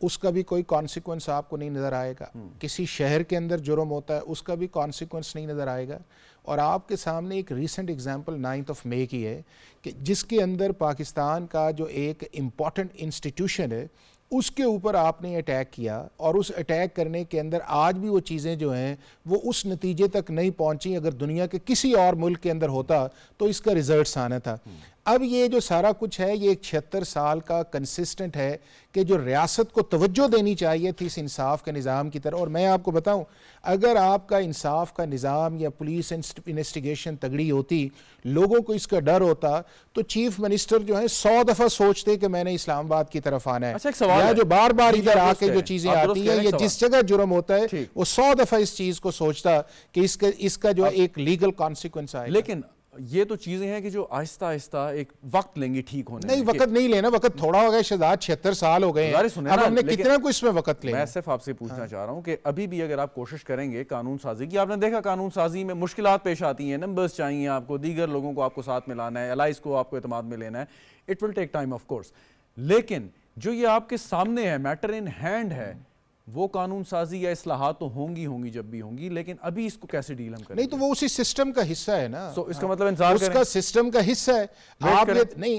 E: اس کا بھی کوئی کانسیکوینس آپ کو نہیں نظر آئے گا, کسی شہر کے اندر جرم ہوتا ہے اس کا بھی کانسیکوینس نہیں نظر آئے گا. اور آپ کے سامنے ایک ریسنٹ اگزامپل 9 مئی کی ہے کہ جس کے اندر پاکستان کا جو ایک امپورٹنٹ انسٹیٹیوشن ہے اس کے اوپر آپ نے اٹیک کیا, اور اس اٹیک کرنے کے اندر آج بھی وہ چیزیں جو ہیں وہ اس نتیجے تک نہیں پہنچی. اگر دنیا کے کسی اور ملک کے اندر ہوتا تو اس کا ریزلٹس آنا تھا. اب یہ جو سارا کچھ ہے یہ ایک 76 سال کا کنسسٹنٹ ہے کہ جو ریاست کو توجہ دینی چاہیے تھی اس انصاف کے نظام کی طرح. اور میں آپ کو بتاؤں, اگر آپ کا انصاف کا نظام یا پولیس انویسٹیگیشن تگڑی ہوتی, لوگوں کو اس کا ڈر ہوتا, تو چیف منسٹر جو ہیں 100 دفعہ سوچتے کہ میں نے اسلام آباد کی طرف آنا ہے, یا جو بار بار ادھر آ کے جو چیزیں آتی ہیں یا جس جگہ جرم ہوتا ہے وہ 100 دفعہ اس چیز کو سوچتا کہ اس کا جو ایک لیگل کانسیکوینس آئے.
A: لیکن یہ تو چیزیں ہیں کہ جو آہستہ آہستہ ایک وقت لیں گی ٹھیک ہونے.
E: نہیں, وقت نہیں لینا, وقت تھوڑا ہو گیا شہزاد, 76 سال ہو گئے ہیں, اب ہم نے کتنا کو اس میں وقت لینا.
A: میں صرف آپ سے پوچھنا چاہ رہا ہوں کہ ابھی بھی اگر آپ کوشش کریں گے قانون سازی کی, آپ نے دیکھا قانون سازی میں مشکلات پیش آتی ہیں, نمبرز چاہیے آپ کو, دیگر لوگوں کو آپ کو ساتھ میں لانا ہے, الائز کو آپ کو اعتماد میں لینا ہے, it will take time of course. لیکن جو یہ آپ کے سامنے ہے, میٹر ان ہینڈ ہے, وہ قانون سازی یا اصلاحات تو ہوں گی جب بھی ہوں گی, لیکن ابھی اس کو کیسے ڈیل ہم کریں؟
E: نہیں تو وہ اسی سسٹم کا حصہ ہے نا,
A: سو اس کا مطلب انتظار کریں,
E: اس کا سسٹم کا حصہ ہے.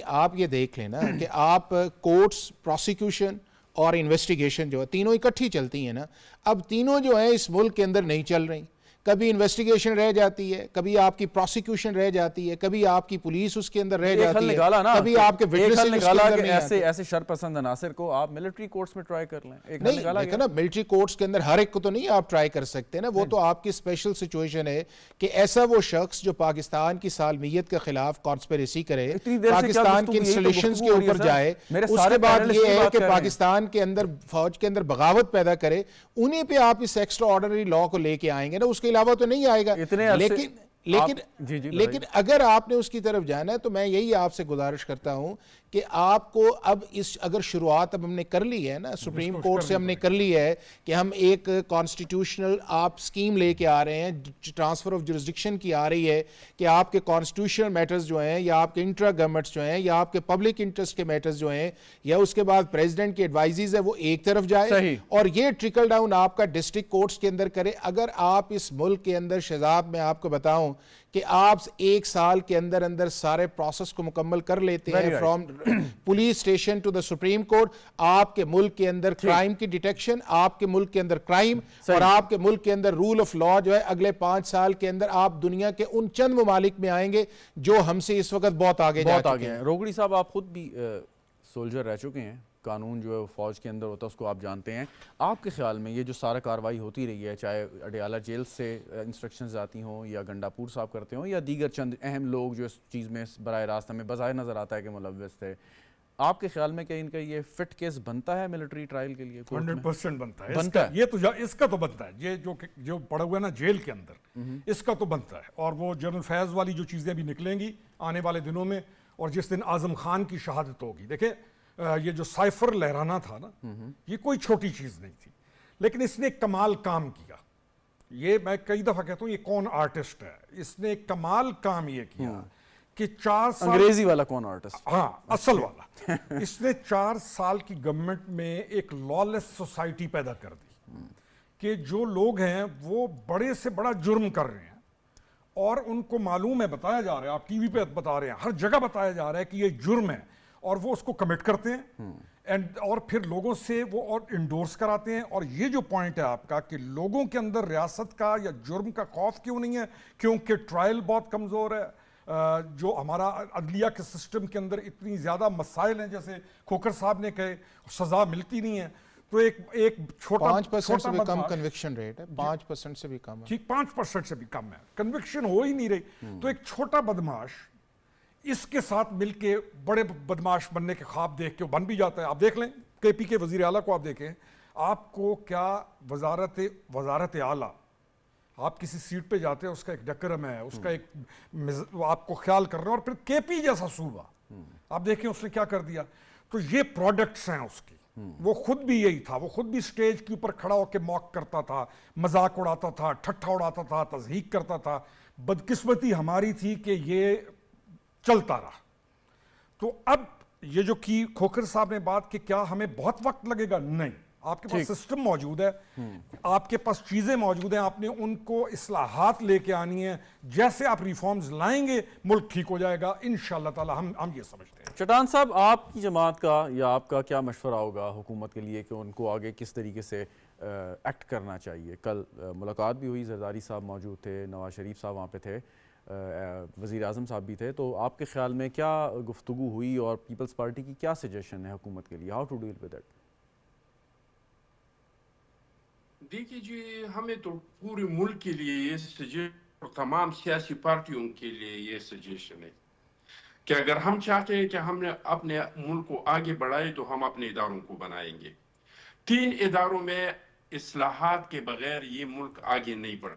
E: آپ یہ دیکھ لیں نا کہ آپ کورٹس, پروسیکیوشن اور انویسٹیگیشن جو ہے تینوں اکٹھی چلتی ہیں نا. اب تینوں جو ہیں اس ملک کے اندر نہیں چل رہی, کبھی انویسٹیگیشن رہ جاتی ہے, کبھی آپ کی پروسیکیوشن رہ جاتی ہے, کبھی آپ کی پولیس اس کے اندر رہ جاتی ہے, کبھی آپ کے وٹنسز نکالا کہ
A: ایسے شرپسند عناصر کو آپ ملٹری کورٹس میں ٹرائی کر لیں.
E: نہیں دیکھا نا, ملٹری کورٹس کے اندر ہر ایک کو تو نہیں آپ ٹرائی کر سکتے نا, وہ تو آپ کی اسپیشل سچویشن ہے کہ ایسا وہ شخص جو پاکستان کی سالمیت کے خلاف کانسپیریسی کرے, پاکستان کی انسٹالیشنز کے اوپر جائے, اس کے بعد یہ ہے کہ پاکستان کے اندر فوج کے اندر بغاوت پیدا کرے, انہیں پہ آپ اس ایکسٹرا آرڈنری لا کو لے کے آئیں گے نا, اس کے علاوہ تو نہیں آئے گا. لیکن اگر آپ نے اس کی طرف جانا ہے تو میں یہی آپ سے گزارش کرتا ہوں کہ آپ کو اب اس اگر شروعات اب ہم نے کر لی ہے نا سپریم کورٹ سے ہم نے کر لی ہے کہ ہم ایک کانسٹیٹیوشنل آپ سکیم لے کے آ رہے ہیں, ٹرانسفر آف جورسڈکشن کی آ رہی ہے کہ آپ کے کانسٹیٹیوشنل میٹرز جو ہیں یا آپ کے انٹرا گورنمنٹس جو ہیں یا آپ کے پبلک انٹرسٹ کے میٹرز جو ہیں یا اس کے بعد پریزیڈنٹ کی ایڈوائزیز ہے وہ ایک طرف جائے اور یہ ٹرکل ڈاؤن آپ کا ڈسٹرکٹ کورٹس کے اندر کرے. اگر آپ اس ملک کے اندر شہزاد میں آپ کو بتاؤں کہ آپ ایک سال کے اندر اندر سارے پروسیس کو مکمل کر لیتے ہیں from police station to the supreme court, آپ کے ملک کے اندر کرائم کی ڈیٹیکشن, آپ کے ملک کے اندر کرائم اور آپ کے ملک کے اندر رول آف لا جو ہے اگلے 5 سال کے اندر آپ دنیا کے ان چند ممالک میں آئیں گے جو ہم سے اس وقت بہت آگے جا چکے ہیں.
A: روگڑی صاحب, آپ خود بھی سولجر رہ چکے ہیں, قانون جو ہے فوج کے اندر ہوتا ہے اس کو آپ جانتے ہیں. آپ کے خیال میں یہ جو سارا کاروائی ہوتی رہی ہے, چاہے اڈیالہ جیل سے انسٹرکشنز آتی ہوں یا گنڈا پور صاحب کرتے ہوں یا دیگر چند اہم لوگ جو اس چیز میں براہ راست ہمیں بظاہر نظر آتا ہے کہ ملوث تھے, آپ کے خیال میں کہ ان کا یہ فٹ کیس بنتا ہے ملٹری ٹرائل کے لیے؟
B: 100% بنتا ہے. یہ تو اس کا تو بنتا ہے, یہ جو پڑا ہوا ہے نا جیل کے اندر, اس کا تو بنتا ہے. اور وہ جنرل فیض والی جو چیزیں بھی نکلیں گی آنے والے دنوں میں, اور جس دن اعظم خان کی شہادت ہوگی, دیکھیں یہ جو سائفر لہرانا تھا نا, یہ کوئی چھوٹی چیز نہیں تھی, لیکن اس نے ایک کمال کام کیا. یہ میں کئی دفعہ کہتا ہوں یہ کون آرٹسٹ ہے, اس نے ایک کمال کام یہ کیا کہ 4 سال
A: انگریزی والا کون آرٹسٹ؟
B: ہاں اصل والا. اس نے 4 سال کی گورنمنٹ میں ایک لالیس سوسائٹی پیدا کر دی کہ جو لوگ ہیں وہ بڑے سے بڑا جرم کر رہے ہیں اور ان کو معلوم ہے, بتایا جا رہا ہے, آپ ٹی وی پہ بتا رہے ہیں, ہر جگہ بتایا جا رہا ہے کہ یہ جرم ہے, اور وہ اس کو کمٹ کرتے ہیں اور پھر لوگوں سے وہ اور انڈورس کراتے ہیں. اور یہ جو پوائنٹ ہے آپ کا کہ لوگوں کے اندر ریاست کا یا جرم کا خوف کیوں نہیں ہے, کیونکہ ٹرائل بہت کمزور ہے. جو ہمارا عدلیہ کے سسٹم کے اندر اتنی زیادہ مسائل ہیں, جیسے کھوکھر صاحب نے کہے, سزا ملتی نہیں ہے, تو ایک چھوٹا
E: 5% سے بھی کم کنوکشن ریٹ ہے, 5% سے بھی کم ہے.
B: ٹھیک 5% سے بھی کم ہے, کنوکشن ہو ہی نہیں رہی. تو ایک چھوٹا بدماش اس کے ساتھ مل کے بڑے بدماش بننے کے خواب دیکھ کے وہ بن بھی جاتا ہے. آپ دیکھ لیں کے پی کے وزیر اعلیٰ کو, آپ دیکھیں آپ کو کیا وزارت اعلیٰ, آپ کسی سیٹ پہ جاتے ہیں اس کا ایک ڈکرم ہے, اس کا ایک آپ کو خیال کر رہے ہیں, اور پھر کے پی جیسا صوبہ آپ دیکھیں اس نے کیا کر دیا. تو یہ پروڈکٹس ہیں اس کی. وہ خود بھی یہی تھا, وہ خود بھی سٹیج کے اوپر کھڑا ہو کے موک کرتا تھا, مذاق اڑاتا تھا, ٹھٹھا اڑاتا تھا, تضحیک کرتا تھا. بدقسمتی ہماری تھی کہ یہ چلتا رہا. تو اب یہ جو کی کھوکھر صاحب نے بات کہ کیا ہمیں بہت وقت لگے گا, نہیں, آپ کے پاس سسٹم موجود ہے, آپ کے پاس چیزیں موجود ہیں, آپ نے ان کو اصلاحات لے کے آنی ہیں. جیسے آپ ریفارمز لائیں گے ملک ٹھیک ہو جائے گا انشاءاللہ تعالی. ہم یہ سمجھتے ہیں.
A: چٹان صاحب, آپ کی جماعت کا یا آپ کا کیا مشورہ ہوگا حکومت کے لیے کہ ان کو آگے کس طریقے سے ایکٹ کرنا چاہیے؟ کل ملاقات بھی ہوئی, زرداری صاحب موجود تھے, نواز شریف صاحب وہاں پہ تھے, وزیر اعظم صاحب بھی تھے. تو آپ کے خیال میں کیا گفتگو ہوئی اور پیپلز پارٹی کی کیا سجیشن ہے حکومت کے لیے, how to deal with it?
C: دیکھیے جی, ہمیں تو پورے ملک کے لیے یہ سجیشن, اور تمام سیاسی پارٹیوں کے لیے یہ سجیشن ہے کہ اگر ہم چاہتے ہیں کہ ہم نے اپنے ملک کو آگے بڑھائے تو ہم اپنے اداروں کو بنائیں گے. 3 اداروں میں اصلاحات کے بغیر یہ ملک آگے نہیں بڑھ.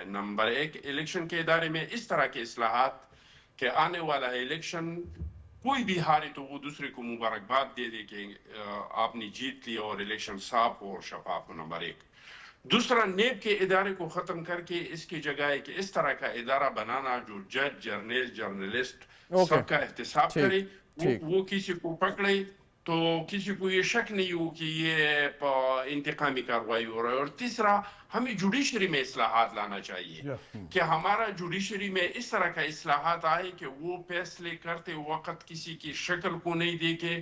C: نمبر 1, الیکشن کے ادارے میں اس طرح کے اصلاحات کہ آنے والا الیکشن کوئی بھی ہارے تو وہ دوسرے کو مبارکباد دے دے کہ آپ نے جیت لی اور الیکشن صاف ہو اور شفاف ہو. نمبر 1. دوسرا, نیب کے ادارے کو ختم کر کے اس کی جگہ ہے کہ اس طرح کا ادارہ بنانا جو جج, جرنلسٹ سب کا احتساب کرے, وہ کسی کو پکڑے تو کسی کو یہ شک نہیں ہو کہ یہ انتقامی کارروائی ہو رہا ہے. اور تیسرا, ہمیں جوڈیشری میں اصلاحات لانا چاہیے کہ ہمارا جوڈیشری میں اس طرح کا اصلاحات آئے کہ وہ فیصلے کرتے وقت کسی کی شکل کو نہیں دیکھے,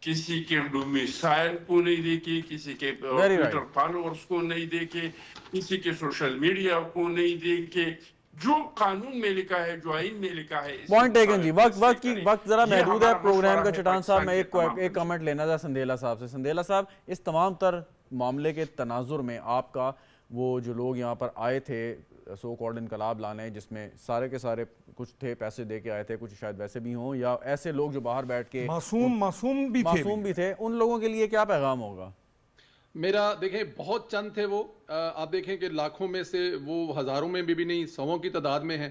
C: کسی کے ڈومیسائل کو نہیں دیکھے, کسی کے ٹویٹر فالوورز کو نہیں دیکھے, کسی کے سوشل میڈیا کو نہیں دیکھے. جو قانون میں لکھا ہے, جو آئین میں لکھا ہے.
A: پوائنٹ ٹیکن جی. وقت ذرا محدود ہے پروگرام کا. چٹان صاحب, میں ایک کمنٹ لینا تھا سندیلا صاحب سے. سندیلا صاحب, اس تمام تر معاملے کے تناظر میں آپ کا وہ جو لوگ یہاں پر آئے تھے سو کالڈ انقلاب لانے, جس میں سارے کے سارے کچھ تھے پیسے دے کے آئے تھے, کچھ شاید ویسے بھی ہوں, یا ایسے لوگ جو باہر بیٹھ کے
B: معصوم بھی تھے,
A: ان لوگوں کے لیے کیا پیغام ہوگا؟
D: میرا دیکھیں بہت چند تھے وہ, آپ دیکھیں کہ لاکھوں میں سے وہ ہزاروں میں بھی نہیں, 100 کی تعداد میں ہیں.